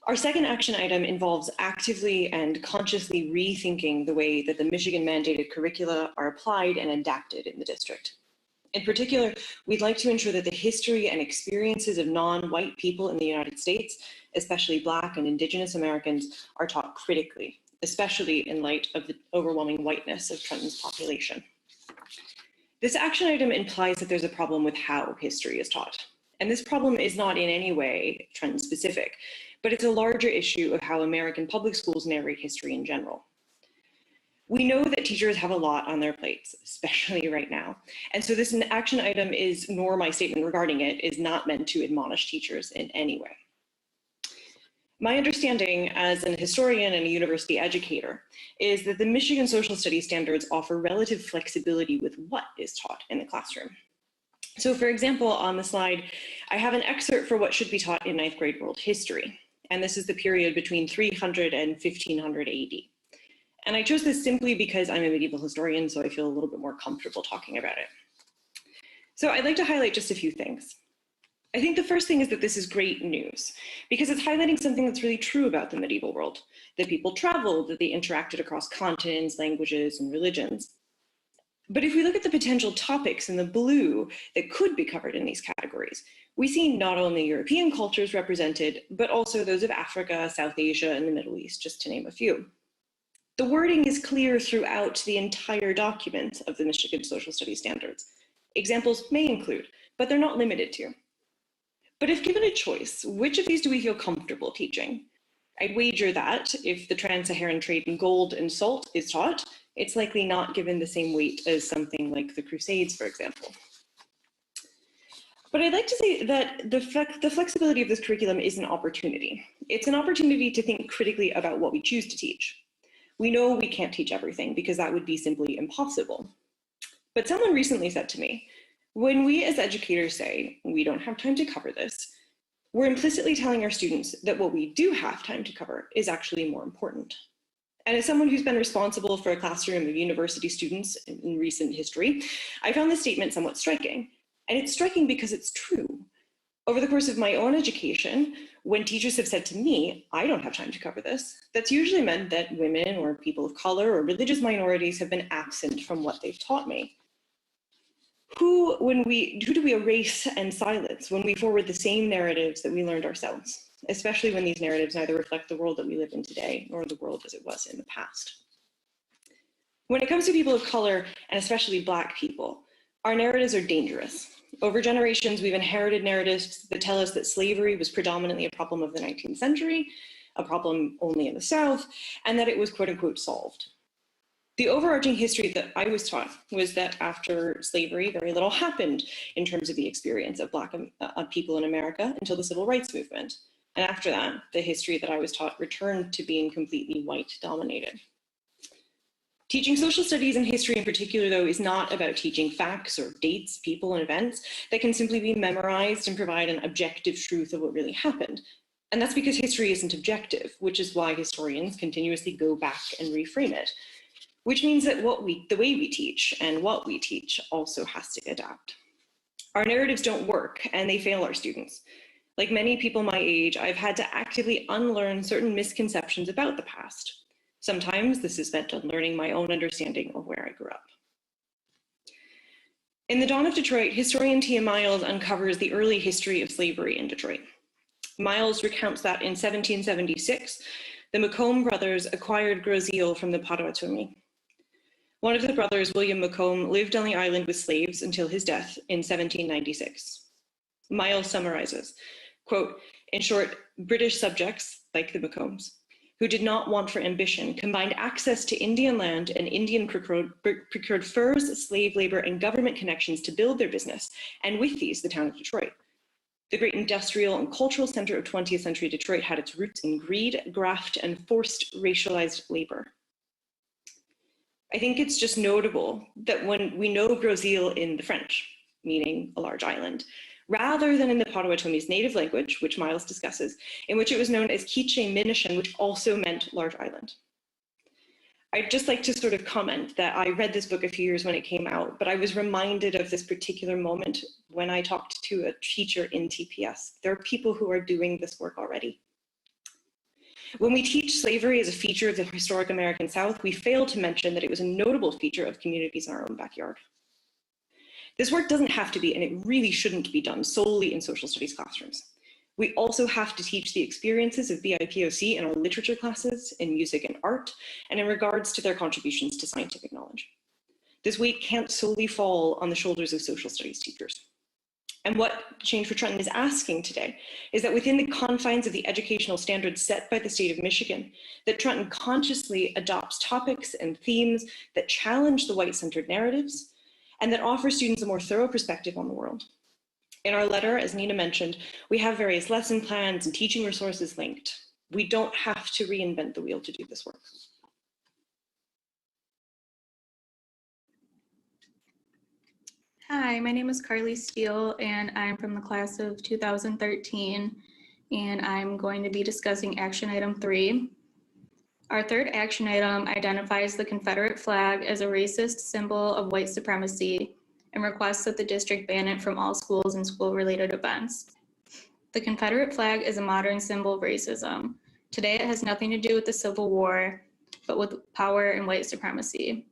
Our second action item involves actively and consciously rethinking the way that the Michigan mandated curricula are applied and adapted in the district. In particular, we'd like to ensure that the history and experiences of non-white people in the United States, especially Black and Indigenous Americans, are taught critically, especially in light of the overwhelming whiteness of Trenton's population. This action item implies that there's a problem with how history is taught. And this problem is not in any way Trenton specific, but it's a larger issue of how American public schools narrate history in general. We know that teachers have a lot on their plates, especially right now. And so this action item is, nor my statement regarding it, is not meant to admonish teachers in any way. My understanding as an historian and a university educator is that the Michigan social studies standards offer relative flexibility with what is taught in the classroom. So for example, on the slide, I have an excerpt for what should be taught in 9th grade world history. And this is the period between 300 and 1500 AD. And I chose this simply because I'm a medieval historian, so I feel a little bit more comfortable talking about it. So I'd like to highlight just a few things. I think the first thing is that this is great news because it's highlighting something that's really true about the medieval world, that people traveled, that they interacted across continents, languages, and religions. But if we look at the potential topics in the blue that could be covered in these categories, we see not only European cultures represented, but also those of Africa, South Asia, and the Middle East, just to name a few. The wording is clear throughout the entire document of the Michigan Social Studies Standards. Examples may include, but they're not limited to. But if given a choice, which of these do we feel comfortable teaching? I'd wager that if the trans-Saharan trade in gold and salt is taught, it's likely not given the same weight as something like the Crusades, for example. But I'd like to say that the flexibility of this curriculum is an opportunity. It's an opportunity to think critically about what we choose to teach. We know we can't teach everything because that would be simply impossible. But someone recently said to me, when we as educators say, we don't have time to cover this, we're implicitly telling our students that what we do have time to cover is actually more important. And as someone who's been responsible for a classroom of university students in recent history, I found this statement somewhat striking. And it's striking because it's true. Over the course of my own education, when teachers have said to me, I don't have time to cover this, that's usually meant that women or people of color or religious minorities have been absent from what they've taught me. Who do we erase and silence when we forward the same narratives that we learned ourselves, especially when these narratives neither reflect the world that we live in today nor the world as it was in the past? When it comes to people of color, and especially Black people, our narratives are dangerous. Over generations, we've inherited narratives that tell us that slavery was predominantly a problem of the 19th century, a problem only in the South, and that it was quote unquote solved. The overarching history that I was taught was that after slavery, very little happened in terms of the experience of Black people in America until the Civil Rights Movement. And after that, the history that I was taught returned to being completely white dominated. Teaching social studies and history in particular, though, is not about teaching facts or dates, people, and events that can simply be memorized and provide an objective truth of what really happened. And that's because history isn't objective, which is why historians continuously go back and reframe it, which means that the way we teach and what we teach also has to adapt. Our narratives don't work and they fail our students. Like many people my age, I've had to actively unlearn certain misconceptions about the past. Sometimes this has meant unlearning my own understanding of where I grew up. In The Dawn of Detroit, historian Tia Miles uncovers the early history of slavery in Detroit. Miles recounts that in 1776, the Macomb brothers acquired Gros Isle from the Potawatomi. One of the brothers, William Macomb, lived on the island with slaves until his death in 1796. Miles summarizes, quote, in short, British subjects, like the Macombs, who did not want for ambition, combined access to Indian land and Indian procured furs, slave labor, and government connections to build their business, and with these, the town of Detroit. The great industrial and cultural center of 20th century Detroit had its roots in greed, graft, and forced racialized labor. I think it's just notable that when we know Gros Isle in the French, meaning a large island, rather than in the Potawatomi's native language, which Miles discusses, in which it was known as Quiche Minishan, which also meant large island. I'd just like to sort of comment that I read this book a few years when it came out, but I was reminded of this particular moment when I talked to a teacher in TPS. There are people who are doing this work already. When we teach slavery as a feature of the historic American South, we fail to mention that it was a notable feature of communities in our own backyard. This work doesn't have to be, and it really shouldn't be done solely in social studies classrooms. We also have to teach the experiences of BIPOC in our literature classes, in music and art, and in regards to their contributions to scientific knowledge. This weight can't solely fall on the shoulders of social studies teachers. And what Change for Trenton is asking today is that within the confines of the educational standards set by the state of Michigan, that Trenton consciously adopts topics and themes that challenge the white-centered narratives and that offer students a more thorough perspective on the world. In our letter, as Nina mentioned, we have various lesson plans and teaching resources linked. We don't have to reinvent the wheel to do this work. Hi, my name is Carly Steele, and I'm from the class of 2013, and I'm going to be discussing action item 3. Our third action item identifies the Confederate flag as a racist symbol of white supremacy and requests that the district ban it from all schools and school-related events. The Confederate flag is a modern symbol of racism. Today, it has nothing to do with the Civil War, but with power and white supremacy.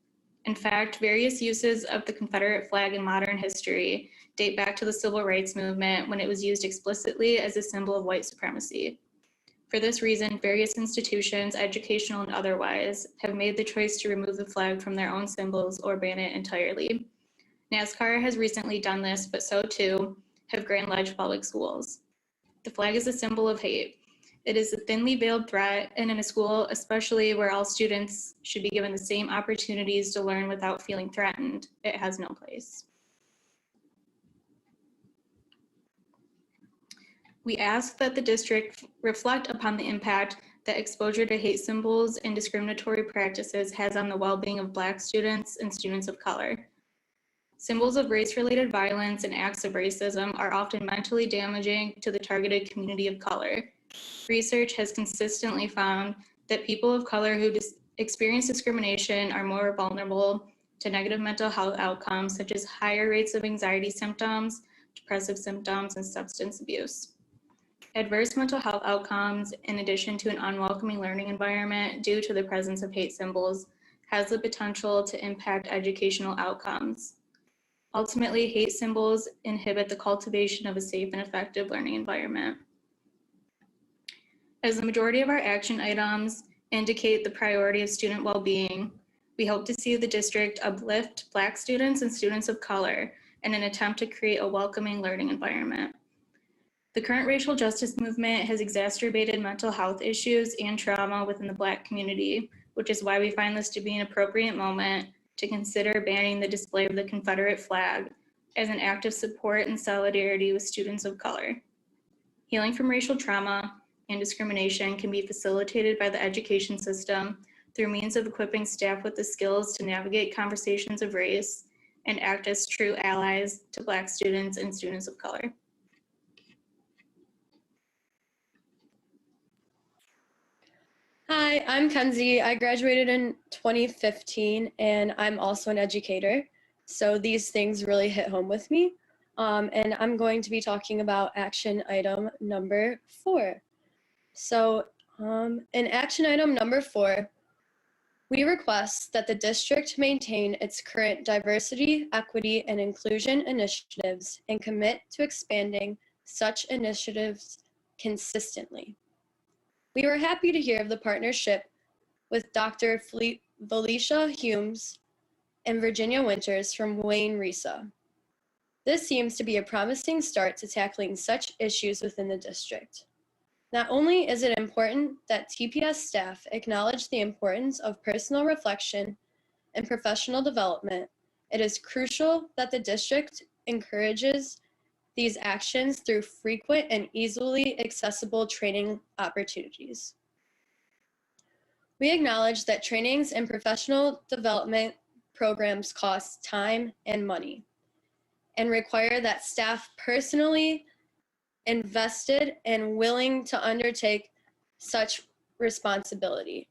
In fact, various uses of the Confederate flag in modern history date back to the Civil Rights Movement when it was used explicitly as a symbol of white supremacy. For this reason, various institutions, educational and otherwise, have made the choice to remove the flag from their own symbols or ban it entirely. NASCAR has recently done this, but so too have Grand Ledge Public Schools. The flag is a symbol of hate. It is a thinly veiled threat, and in a school, especially where all students should be given the same opportunities to learn without feeling threatened, it has no place. We ask that the district reflect upon the impact that exposure to hate symbols and discriminatory practices has on the well-being of Black students and students of color. Symbols of race-related violence and acts of racism are often mentally damaging to the targeted community of color. Research has consistently found that people of color who experience discrimination are more vulnerable to negative mental health outcomes, such as higher rates of anxiety symptoms, depressive symptoms, and substance abuse. Adverse mental health outcomes, in addition to an unwelcoming learning environment due to the presence of hate symbols, has the potential to impact educational outcomes. Ultimately, hate symbols inhibit the cultivation of a safe and effective learning environment. As the majority of our action items indicate the priority of student well-being, we hope to see the district uplift Black students and students of color in an attempt to create a welcoming learning environment. The current racial justice movement has exacerbated mental health issues and trauma within the Black community, which is why we find this to be an appropriate moment to consider banning the display of the Confederate flag as an act of support and solidarity with students of color. Healing from racial trauma and discrimination can be facilitated by the education system through means of equipping staff with the skills to navigate conversations of race and act as true allies to Black students and students of color. Hi, I'm Kenzie. I graduated in 2015 and I'm also an educator. So these things really hit home with me. And I'm going to be talking about action item number 4. So in action item number 4, we request that the district maintain its current diversity, equity, and inclusion initiatives and commit to expanding such initiatives consistently. We were happy to hear of the partnership with Dr. Felicia Humes and Virginia Winters from Wayne RESA. This seems to be a promising start to tackling such issues within the district. Not only is it important that TPS staff acknowledge the importance of personal reflection and professional development, it is crucial that the district encourages these actions through frequent and easily accessible training opportunities. We acknowledge that trainings and professional development programs cost time and money and require that staff personally invested and willing to undertake such responsibility.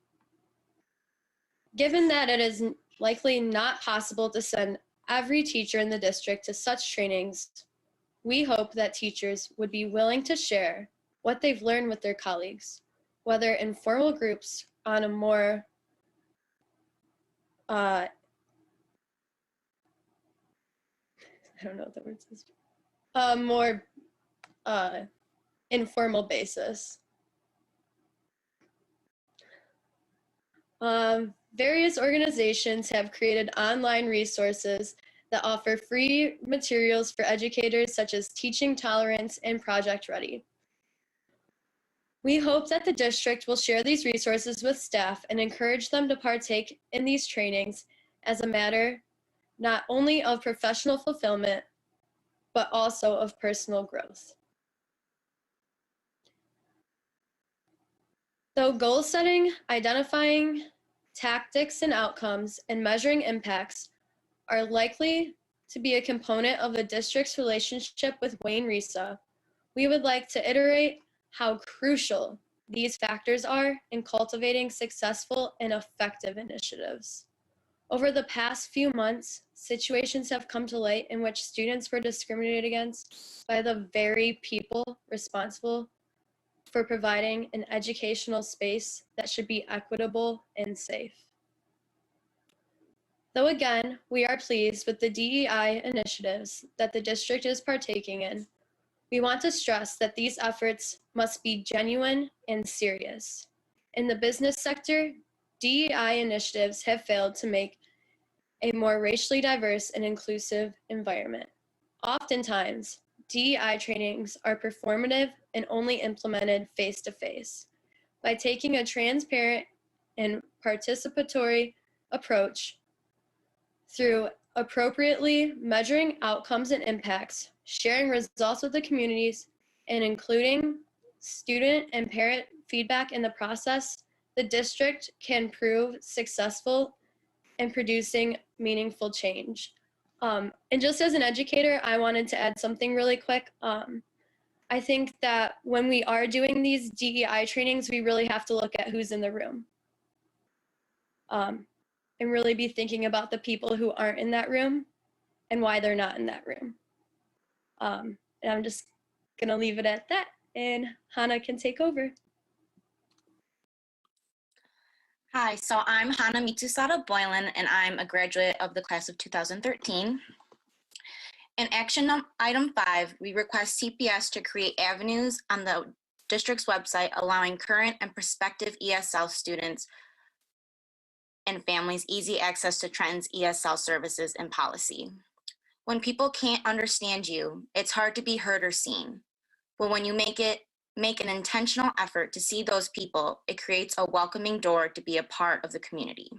Given that it is likely not possible to send every teacher in the district to such trainings, we hope that teachers would be willing to share what they've learned with their colleagues, whether in formal groups on a more I don't know what the word is, more informal basis. Various organizations have created online resources that offer free materials for educators such as Teaching Tolerance and Project Ready. We hope that the district will share these resources with staff and encourage them to partake in these trainings as a matter not only of professional fulfillment, but also of personal growth. Though goal setting, identifying tactics and outcomes, and measuring impacts are likely to be a component of the district's relationship with Wayne Risa, we would like to iterate how crucial these factors are in cultivating successful and effective initiatives. Over the past few months, situations have come to light in which students were discriminated against by the very people responsible for providing an educational space that should be equitable and safe. Though again, we are pleased with the DEI initiatives that the district is partaking in, we want to stress that these efforts must be genuine and serious. In the business sector, DEI initiatives have failed to make a more racially diverse and inclusive environment. Oftentimes, DEI trainings are performative and only implemented face-to-face. By taking a transparent and participatory approach through appropriately measuring outcomes and impacts, sharing results with the communities, and including student and parent feedback in the process, the district can prove successful in producing meaningful change. And just as an educator, I wanted to add something really quick. I think that when we are doing these DEI trainings, we really have to look at who's in the room. And really be thinking about the people who aren't in that room and why they're not in that room. And I'm just gonna leave it at that, and Hannah can take over. Hi, so I'm Hannah Mitsusada Boylan, and I'm a graduate of the class of 2013. In action item 5, we request CPS to create avenues on the district's website allowing current and prospective ESL students and families easy access to Trenton's ESL services and policy. When people can't understand you, it's hard to be heard or seen. But when you make an intentional effort to see those people, it creates a welcoming door to be a part of the community.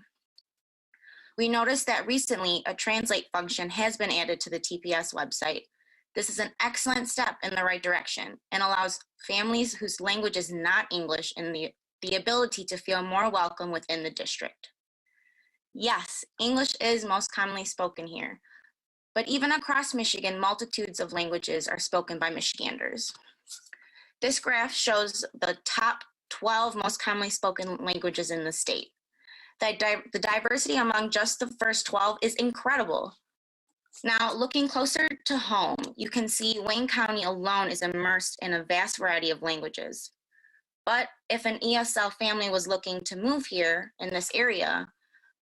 We noticed that recently a translate function has been added to the TPS website. This is an excellent step in the right direction and allows families whose language is not English in the ability to feel more welcome within the district. Yes, English is most commonly spoken here, but even across Michigan, multitudes of languages are spoken by Michiganders. This graph shows the top 12 most commonly spoken languages in the state. The diversity among just the first 12 is incredible. Now, looking closer to home, you can see Wayne County alone is immersed in a vast variety of languages. But if an ESL family was looking to move here in this area,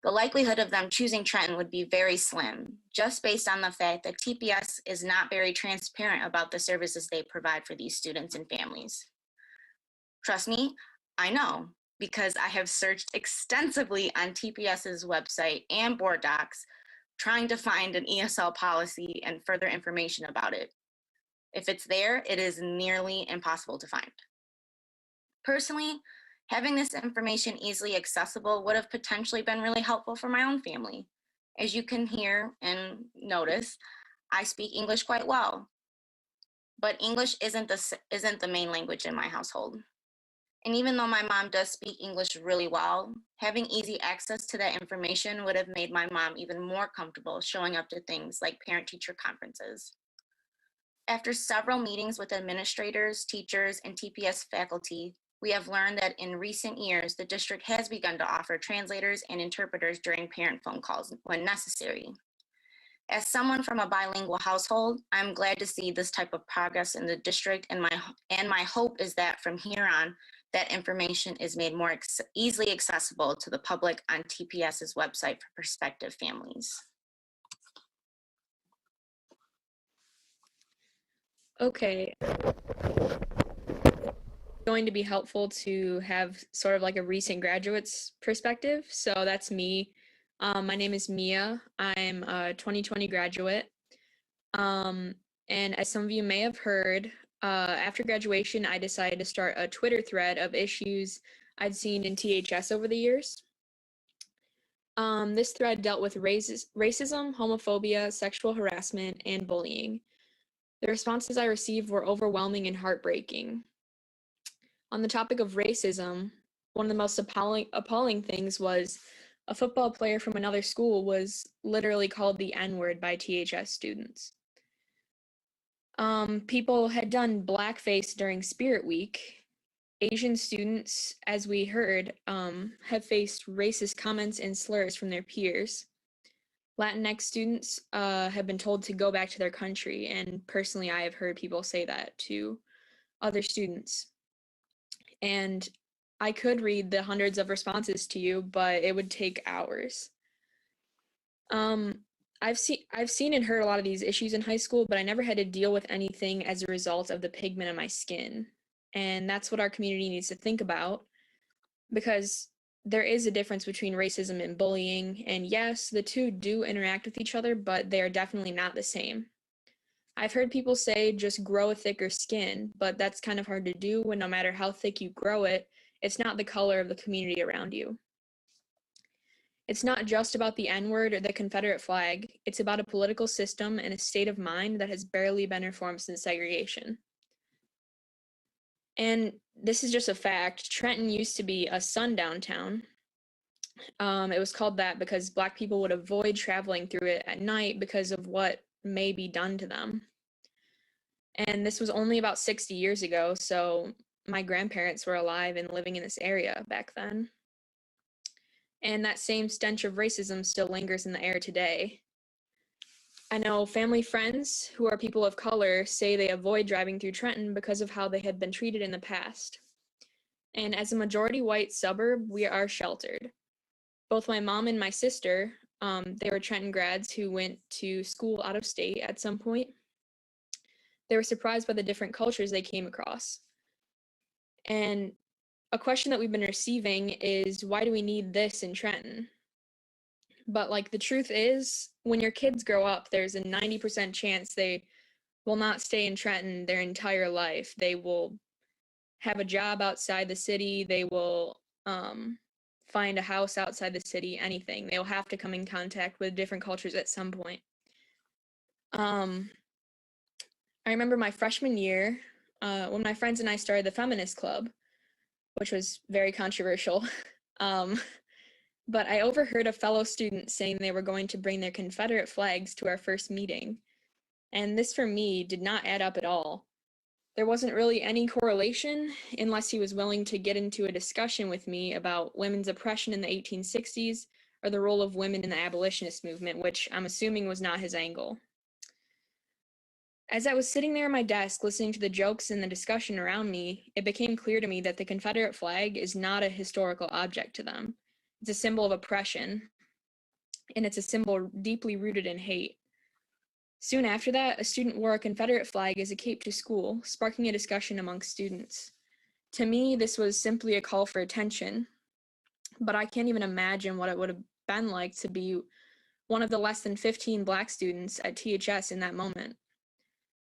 the likelihood of them choosing Trenton would be very slim, just based on the fact that TPS is not very transparent about the services they provide for these students and families. Trust me, I know, because I have searched extensively on TPS's website and board docs, trying to find an ESL policy and further information about it. If it's there, it is nearly impossible to find. Personally, having this information easily accessible would have potentially been really helpful for my own family. As you can hear and notice, I speak English quite well, but English isn't the main language in my household. And even though my mom does speak English really well, having easy access to that information would have made my mom even more comfortable showing up to things like parent-teacher conferences. After several meetings with administrators, teachers, and TPS faculty, we have learned that in recent years, the district has begun to offer translators and interpreters during parent phone calls when necessary. As someone from a bilingual household, I'm glad to see this type of progress in the district, and my hope is that from here on, that information is made more easily accessible to the public on TPS's website for prospective families. Okay. Going to be helpful to have sort of like a recent graduate's perspective. So that's me My name is Mia. I'm a 2020 graduate. And as some of you may have heard, after graduation, I decided to start a Twitter thread of issues I'd seen in THS over the years. This thread dealt with racism, homophobia, sexual harassment, and bullying. The responses I received were overwhelming and heartbreaking. On the topic of racism, one of the most appalling things was a football player from another school was literally called the N-word by THS students. People had done blackface during Spirit Week. Asian students, as we heard, have faced racist comments and slurs from their peers. Latinx students have been told to go back to their country, and personally, I have heard people say that to other students. And I could read the hundreds of responses to you, but it would take hours. I've seen and heard a lot of these issues in high school, but I never had to deal with anything as a result of the pigment of my skin. And that's what our community needs to think about, because there is a difference between racism and bullying. And yes, the two do interact with each other, but they are definitely not the same. I've heard people say just grow a thicker skin, but that's kind of hard to do when no matter how thick you grow it, it's not the color of the community around you. It's not just about the N-word or the Confederate flag. It's about a political system and a state of mind that has barely been reformed since segregation. And this is just a fact. Trenton used to be a sundown town. It was called that because Black people would avoid traveling through it at night because of what may be done to them. And this was only about 60 years ago, so my grandparents were alive and living in this area back then. And that same stench of racism still lingers in the air today. I know family friends who are people of color say they avoid driving through Trenton because of how they had been treated in the past. And as a majority white suburb, we are sheltered. Both my mom and my sister, they were Trenton grads who went to school out of state at some point. They were surprised by the different cultures they came across. And a question that we've been receiving is, why do we need this in Trenton? But like the truth is, when your kids grow up, there's a 90% chance they will not stay in Trenton their entire life. They will have a job outside the city. They will find a house outside the city, anything. They'll have to come in contact with different cultures at some point. I remember my freshman year, when my friends and I started the feminist club, which was very controversial. But I overheard a fellow student saying they were going to bring their Confederate flags to our first meeting. And this for me did not add up at all. There wasn't really any correlation unless he was willing to get into a discussion with me about women's oppression in the 1860s or the role of women in the abolitionist movement, which I'm assuming was not his angle. As I was sitting there at my desk listening to the jokes and the discussion around me, it became clear to me that the Confederate flag is not a historical object to them. It's a symbol of oppression, and it's a symbol deeply rooted in hate. Soon after that, a student wore a Confederate flag as a cape to school, sparking a discussion amongst students. To me, this was simply a call for attention, but I can't even imagine what it would have been like to be one of the less than 15 Black students at THS in that moment.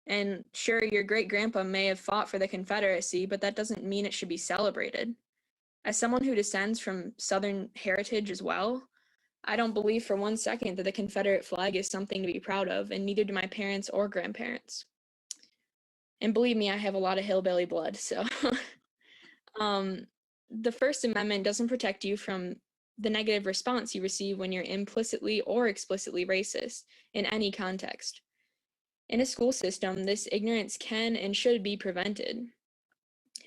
And sure, your great-grandpa may have fought for the Confederacy, but that doesn't mean it should be celebrated. As someone who descends from Southern heritage as well, I don't believe for one second that the Confederate flag is something to be proud of, and neither do my parents or grandparents. And believe me, I have a lot of hillbilly blood, so. The First Amendment doesn't protect you from the negative response you receive when you're implicitly or explicitly racist in any context. In a school system, this ignorance can and should be prevented.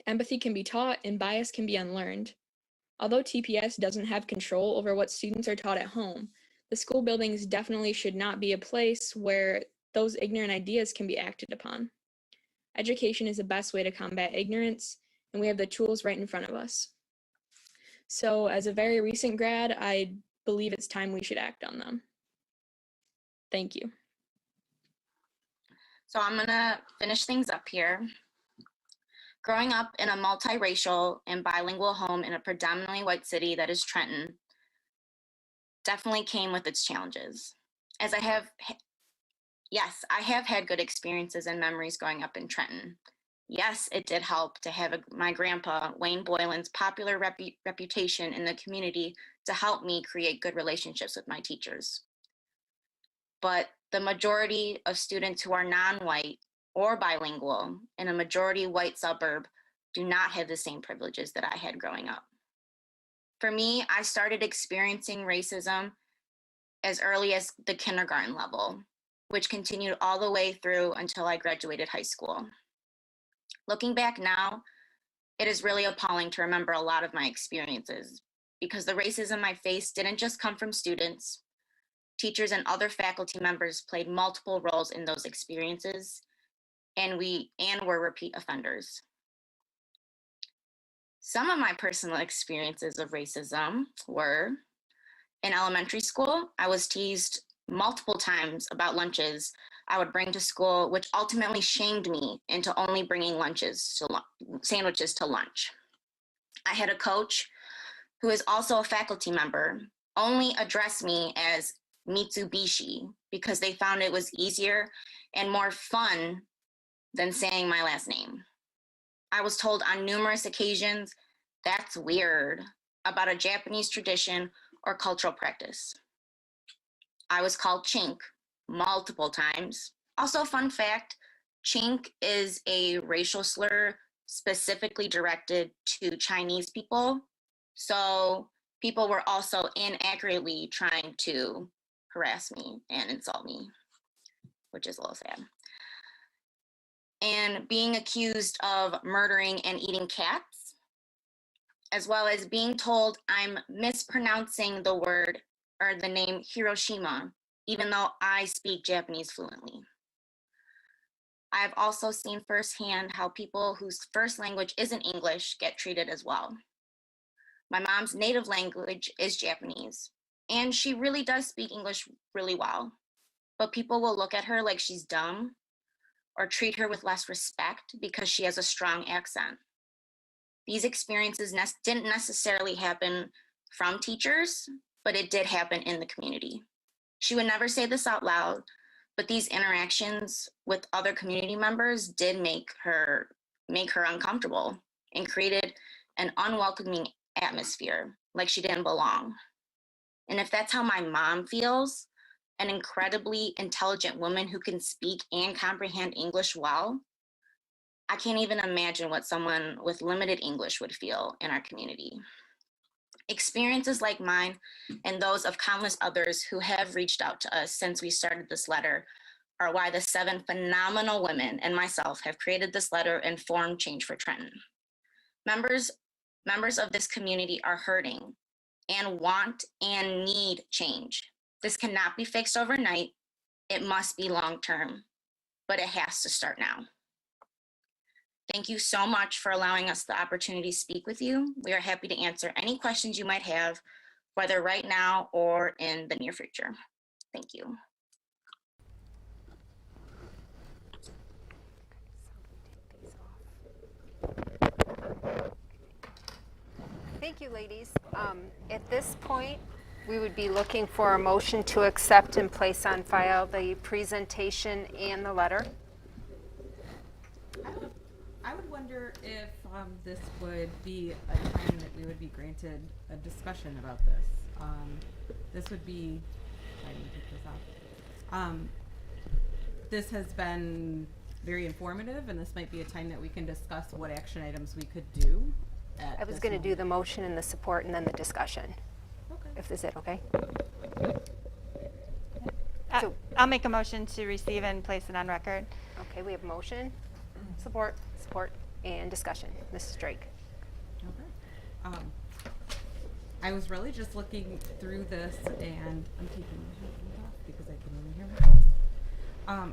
Empathy can be taught and bias can be unlearned. Although TPS doesn't have control over what students are taught at home, the school buildings definitely should not be a place where those ignorant ideas can be acted upon. Education is the best way to combat ignorance, and we have the tools right in front of us. So as a very recent grad, I believe it's time we should act on them. Thank you. So I'm gonna finish things up here. Growing up in a multiracial and bilingual home in a predominantly white city that is Trenton, definitely came with its challenges. As I have had good experiences and memories growing up in Trenton. Yes, it did help to have my grandpa, Wayne Boylan's popular reputation in the community to help me create good relationships with my teachers. But the majority of students who are non-white or bilingual in a majority white suburb do not have the same privileges that I had growing up. For me, I started experiencing racism as early as the kindergarten level, which continued all the way through until I graduated high school. Looking back now, it is really appalling to remember a lot of my experiences because the racism I faced didn't just come from students. Teachers and other faculty members played multiple roles in those experiences, and were repeat offenders. Some of my personal experiences of racism were in elementary school. I was teased multiple times about lunches I would bring to school, which ultimately shamed me into only bringing sandwiches to lunch. I had a coach who is also a faculty member only address me as Mitsubishi because they found it was easier and more fun than saying my last name. I was told on numerous occasions, "That's weird," about a Japanese tradition or cultural practice. I was called chink multiple times. Also, fun fact, chink is a racial slur specifically directed to Chinese people. So people were also inaccurately trying to harass me and insult me, which is a little sad. And being accused of murdering and eating cats, as well as being told I'm mispronouncing the word or the name Hiroshima, even though I speak Japanese fluently. I've also seen firsthand how people whose first language isn't English get treated as well. My mom's native language is Japanese, and she really does speak English really well, but people will look at her like she's dumb or treat her with less respect because she has a strong accent. These experiences didn't necessarily happen from teachers, but it did happen in the community. She would never say this out loud, but these interactions with other community members did make her uncomfortable and created an unwelcoming atmosphere, like she didn't belong. And if that's how my mom feels, an incredibly intelligent woman who can speak and comprehend English well, I can't even imagine what someone with limited English would feel in our community. Experiences like mine and those of countless others who have reached out to us since we started this letter are why the 7 phenomenal women and myself have created this letter and formed Change for Trenton. Members of this community are hurting and want and need change. This cannot be fixed overnight. It must be long-term, but it has to start now. Thank you so much for allowing us the opportunity to speak with you. We are happy to answer any questions you might have, whether right now or in the near future. Thank you. Thank you, ladies. At this point, we would be looking for a motion to accept and place on file the presentation and the letter. I would wonder if this would be a time that we would be granted a discussion about this. This would be, I need to take this off. This has been very informative, and this might be a time that we can discuss what action items we could do. I was going to do the motion and the support and then the discussion. Okay. If is it okay? I'll make a motion to receive and place it on record. Okay, we have motion, support, and discussion. Mrs. Drake. Okay. I was really just looking through this, and I'm taking my headphones off because I can only hear myself.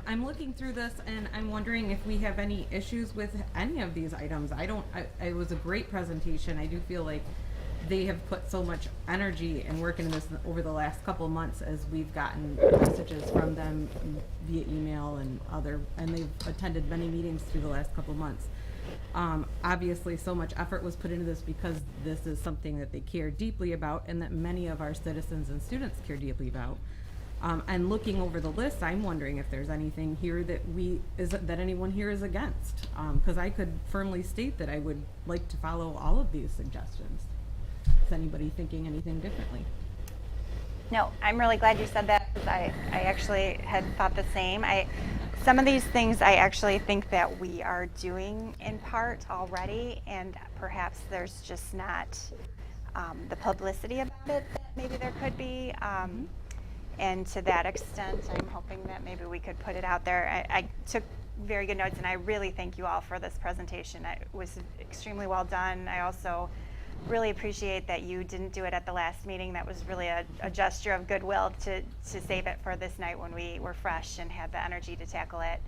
I'm looking through this, and I'm wondering if we have any issues with any of these items. It was a great presentation. I do feel like they have put so much energy and work into this over the last couple of months as we've gotten messages from them via email and they've attended many meetings through the last couple of months. Obviously, so much effort was put into this because this is something that they care deeply about and that many of our citizens and students care deeply about. And looking over the list, I'm wondering if there's anything here that that anyone here is against. Because I could firmly state that I would like to follow all of these suggestions. Is anybody thinking anything differently? No, I'm really glad you said that because I actually had thought the same. Some of these things I actually think that we are doing in part already, and perhaps there's just not the publicity about it that maybe there could be. And to that extent, I'm hoping that maybe we could put it out there. I took very good notes, and I really thank you all for this presentation. It was extremely well done. I also really appreciate that you didn't do it at the last meeting. That was really a gesture of goodwill to save it for this night when we were fresh and had the energy to tackle it.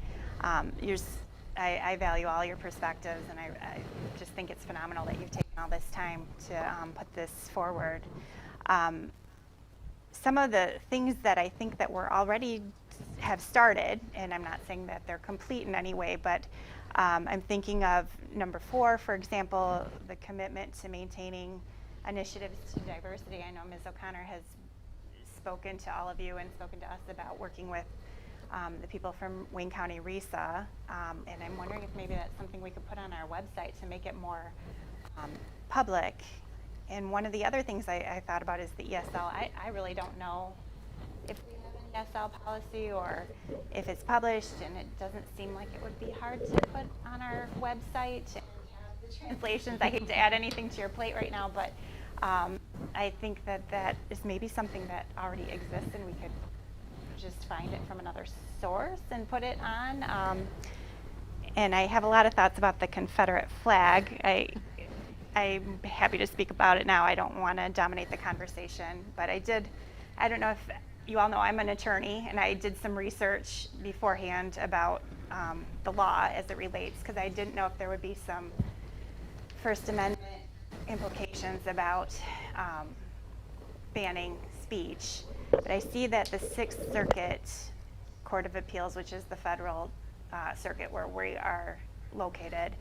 I value all your perspectives, and I just think it's phenomenal that you've taken all this time to put this forward. Some of the things that I think that we're already have started, and I'm not saying that they're complete in any way, but I'm thinking of number 4, for example, the commitment to maintaining initiatives to diversity. I know Ms. O'Connor has spoken to all of you and spoken to us about working with the people from Wayne County RESA, and I'm wondering if maybe that's something we could put on our website to make it more public. And one of the other things I thought about is the ESL. I really don't know if we have an ESL policy or if it's published, and it doesn't seem like it would be hard to put on our website and have the translations. I hate to add anything to your plate right now, but I think that is maybe something that already exists, and we could just find it from another source and put it on. And I have a lot of thoughts about the Confederate flag. I'm happy to speak about it now. I don't want to dominate the conversation, but I don't know if you all know I'm an attorney, and I did some research beforehand about the law as it relates, because I didn't know if there would be some First Amendment implications about banning speech. But I see that the Sixth Circuit Court of Appeals, which is the federal circuit where we are located,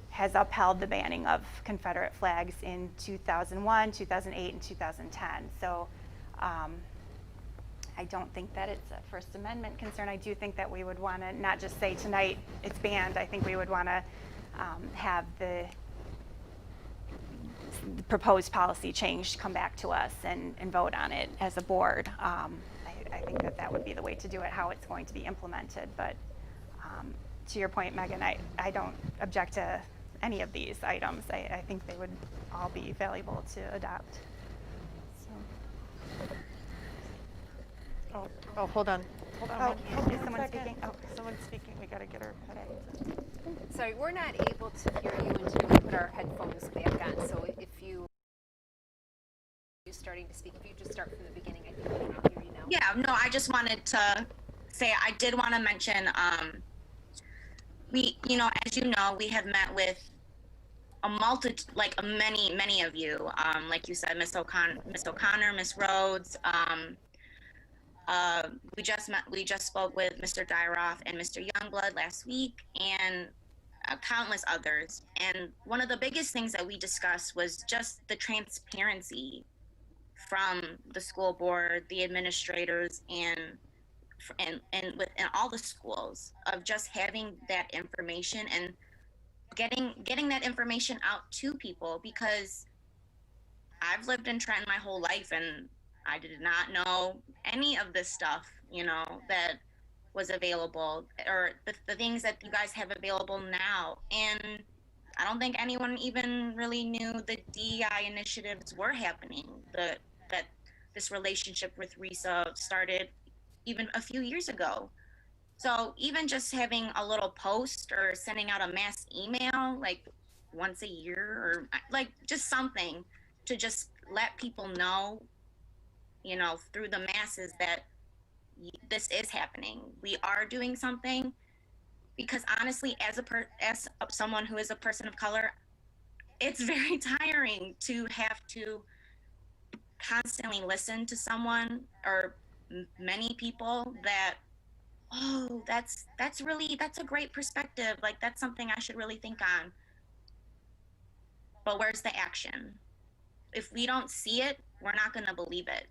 has upheld the banning of Confederate flags in 2001, 2008, and 2010. So I don't think that it's a First Amendment concern. I do think that we would want to not just say tonight it's banned. I think we would want to have the proposed policy change come back to us and vote on it as a board. I think that would be the way to do it, how it's going to be implemented. But to your point, Megan, I don't object to any of these items. I think they would all be valuable to adopt. So. Oh, hold on. Is someone speaking? Oh, Someone's speaking. We got to get her headphones. Sorry, we're not able to hear you until we put our headphones back on. So if you're starting to speak, if you just start from the beginning, I think we can hear you now. Yeah, no, I just wanted to say, I did want to mention, as you know, we have met with many of you, like you said, Ms. O'Connor, Ms. Rhodes, we just spoke with Mr. Dyroff and Mr. Youngblood last week, and countless others. And one of the biggest things that we discussed was just the transparency from the school board, the administrators, and within all the schools, of just having that information and getting that information out to people, because I've lived in Trenton my whole life and I did not know any of this stuff, that was available, or the things that you guys have available now. And I don't think anyone even really knew the DEI initiatives were happening, that this relationship with RESA started even a few years ago. So even just having a little post or sending out a mass email like once a year, or like just something to just let people know, through the masses, that this is happening. We are doing something, because honestly, as someone who is a person of color, it's very tiring to have to constantly listen to someone or many people that oh, that's a great perspective. Like that's something I should really think on. But where's the action? If we don't see it, we're not going to believe it.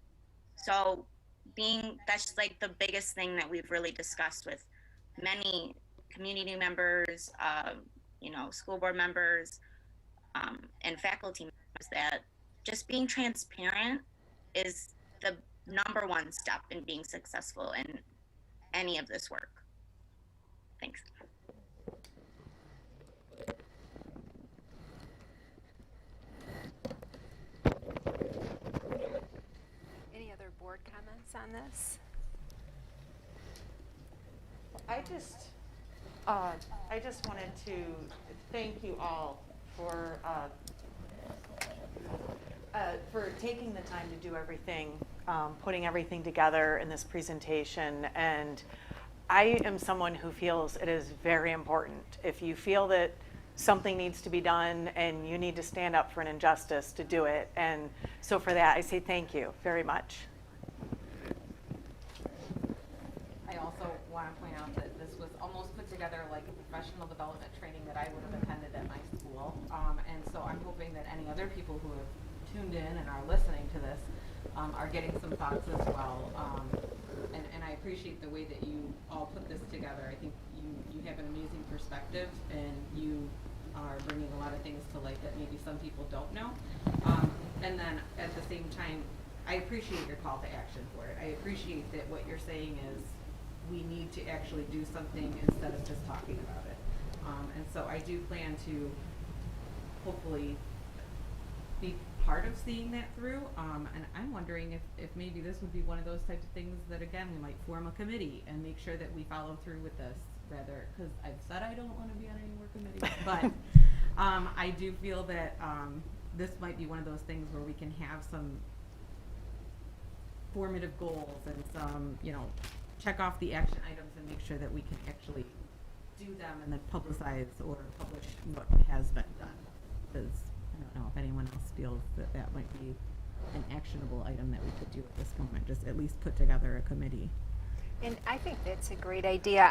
So that's like the biggest thing that we've really discussed with many community members, school board members, and faculty members, that just being transparent is the number one step in being successful in any of this work. Thanks. Any other board comments on this? I just wanted to thank you all for taking the time to do everything, putting everything together in this presentation. And I am someone who feels it is very important. If you feel that something needs to be done and you need to stand up for an injustice, to do it. And so for that, I say thank you very much. I also want to point out that this was almost put together like a professional development training that I would have attended at my school. And so I'm hoping that any other people who have tuned in and are listening to this are getting some thoughts as well. And I appreciate the way that you all put this together. I think you have an amazing perspective, and you are bringing a lot of things to light that maybe some people don't know. And then at the same time, I appreciate your call to action for it. I appreciate that what you're saying is we need to actually do something instead of just talking about it. And so I do plan to hopefully be part of seeing that through. And I'm wondering if maybe this would be one of those types of things that, again, we might form a committee and make sure that we follow through with this, rather, because I've said I don't want to be on any more committees, but I do feel that this might be one of those things where we can have some formative goals and some, check off the action items and make sure that we can actually do them and then publicize or publish what has been done. Because I don't know if anyone else feels that that might be an actionable item that we could do at this moment, just at least put together a committee. And I think that's a great idea.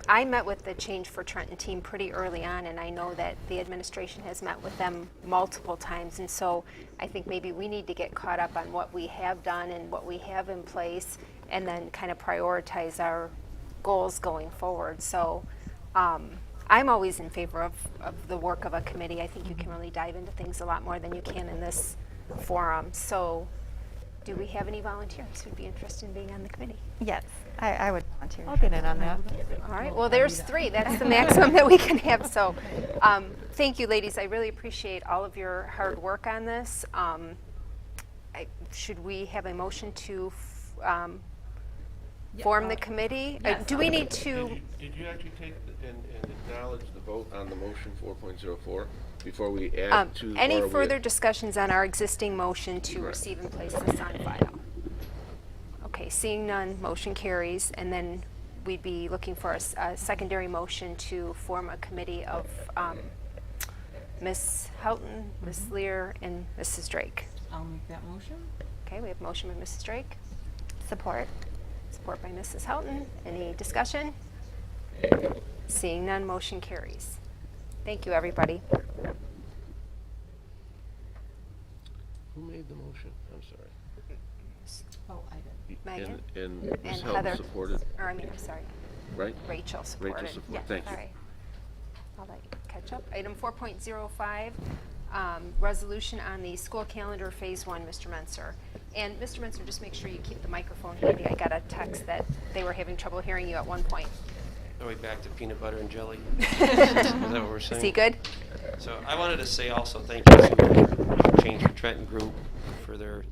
I met with the Change for Trenton team pretty early on, and I know that the administration has met with them multiple times. And so I think maybe we need to get caught up on what we have done and what we have in place, and then kind of prioritize our goals going forward. So I'm always in favor of the work of a committee. I think you can really dive into things a lot more than you can in this forum. So do we have any volunteers who'd be interested in being on the committee? Yes, I would volunteer. I'll get in on that. All right, well, there's 3. That's the maximum that we can have. So thank you, ladies. I really appreciate all of your hard work on this. Should we have a motion to form the committee? Yes. Do we need to? Did you actually take and acknowledge the vote on the motion 4.04 before we add to? Any or further discussions on our existing motion to Right. receive and place this on file? Okay, seeing none, motion carries, and then we'd be looking for a secondary motion to form a committee of Ms. Houghton, Ms. Lear, and Mrs. Drake. I'll make that motion. Okay, we have motion by Mrs. Drake, Support. support by Mrs. Houghton. Any discussion? Seeing none, motion carries. Thank you, everybody. Who made the motion? I'm sorry. Oh, I did. Megan? And And Ms. Houghton Heather. supported, Or, sorry. right? Rachel supported. Rachel supported. Thank you. All right. I'll let you catch up. Item 4.05, resolution on the school calendar phase 1, Mr. Menser. And Mr. Menser, just make sure you keep the microphone handy. I got a text that they were having trouble hearing you at one point. Are we back to peanut butter and jelly? Is that what we're saying? Is he good? So I wanted to say also thank you to the Change for Trenton group for their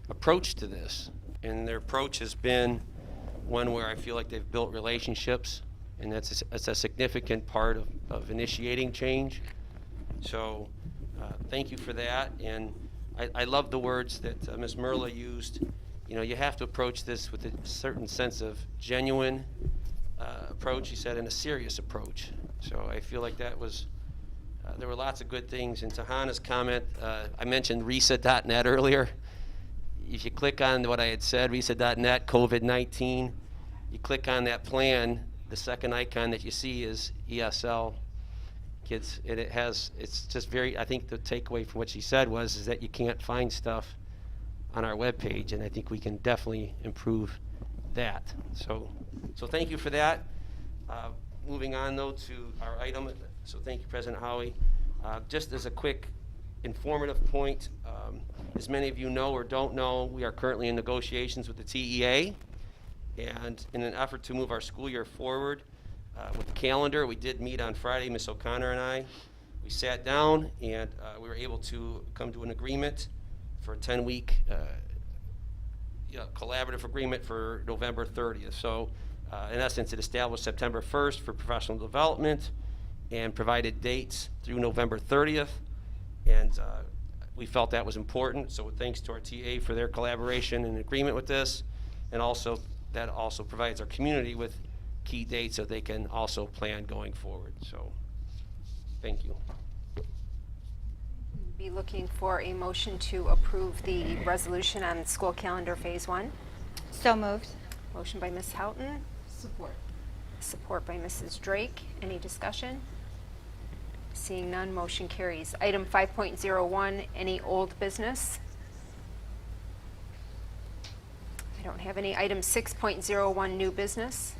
approach to this. And their approach has been one where I feel like they've built relationships, and that's a significant part of initiating change. So thank you for that. And I love the words that Ms. Merla used. You have to approach this with a certain sense of genuine approach, she said, and a serious approach. So I feel like that was, there were lots of good things. And to Hannah's comment, I mentioned RISA.net earlier. If you click on what I had said, RISA.net, COVID-19, you click on that plan, the second icon that you see is ESL. Kids, it's just very, I think the takeaway from what she said is that you can't find stuff on our webpage, and I think we can definitely improve that. So thank you for that. Moving on though to our item, so thank you, President Howie. Just as a quick informative point, as many of you know or don't know, we are currently in negotiations with the TEA, and in an effort to move our school year forward with the calendar, we did meet on Friday, Ms. O'Connor and I. We sat down and we were able to come to an agreement for a 10-week collaborative agreement for November 30th. So in essence, it established September 1st for professional development and provided dates through November 30th. And we felt that was important. So thanks to our TA for their collaboration and agreement with this. And also, that also provides our community with key dates so they can also plan going forward. So thank you. Be looking for a motion to approve the resolution on school calendar phase 1. So moved. Motion by Ms. Houghton. Support. Support by Mrs. Drake. Any discussion? Seeing none, motion carries. Item 5.01, any old business? I don't have any. Item 6.01, new business.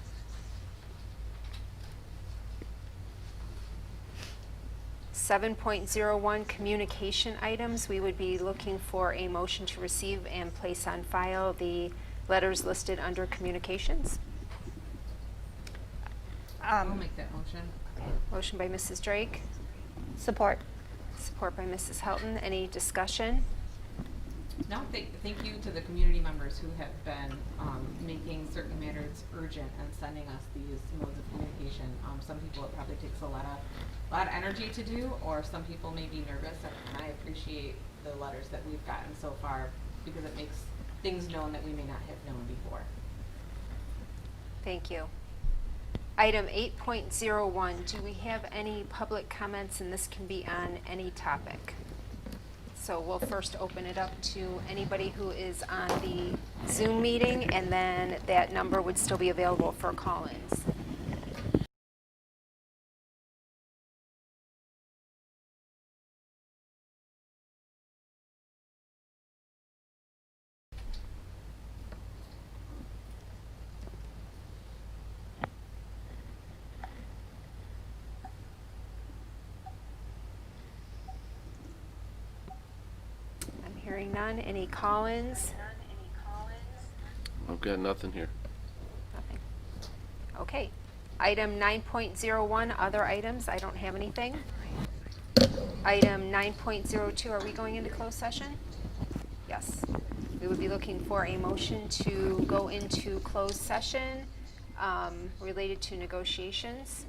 Seven 7.01 communication items. We would be looking for a motion to receive and place on file the letters listed under communications. I'll make that motion. Motion by Mrs. Drake. Support. Support by Mrs. Houghton. Any discussion? No, thank you to the community members who have been making certain matters urgent and sending us these modes of communication. Some people it probably takes a lot of energy to do, or some people may be nervous, and I appreciate the letters that we've gotten so far because it makes things known that we may not have known before. Thank you. Item 8.01, do we have any public comments? And this can be on any topic. So we'll first open it up to anybody who is on the Zoom meeting, and then that number would still be available for call-ins. Hearing none. Any call-ins? I've got nothing here. Nothing. Okay. Item 9.01, other items. I don't have anything. Item 9.02, are we going into closed session? Yes. We would be looking for a motion to go into closed session related to negotiations.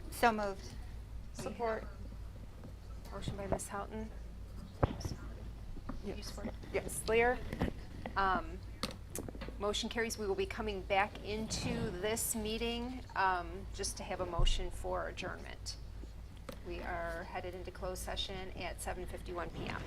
So moved. Support. Motion by Ms. Houghton. Yes, Lear. Motion carries. We will be coming back into this meeting just to have a motion for adjournment. We are headed into closed session at 7:51 p.m.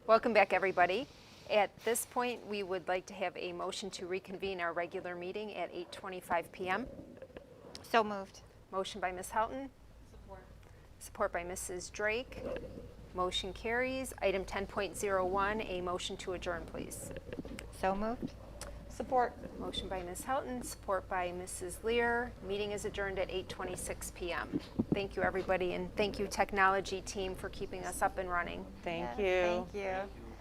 Welcome back, everybody. At this point, we would like to have a motion to reconvene our regular meeting at 8:25 p.m. So moved. Motion by Ms. Houghton. Support. Support by Mrs. Drake. Motion carries. Item 10.01, a motion to adjourn, please. So moved. Support. Motion by Ms. Houghton, support by Mrs. Lear. Meeting is adjourned at 8:26 p.m. Thank you, everybody, and thank you, technology team, for keeping us up and running. Thank Yes, you. Thank you.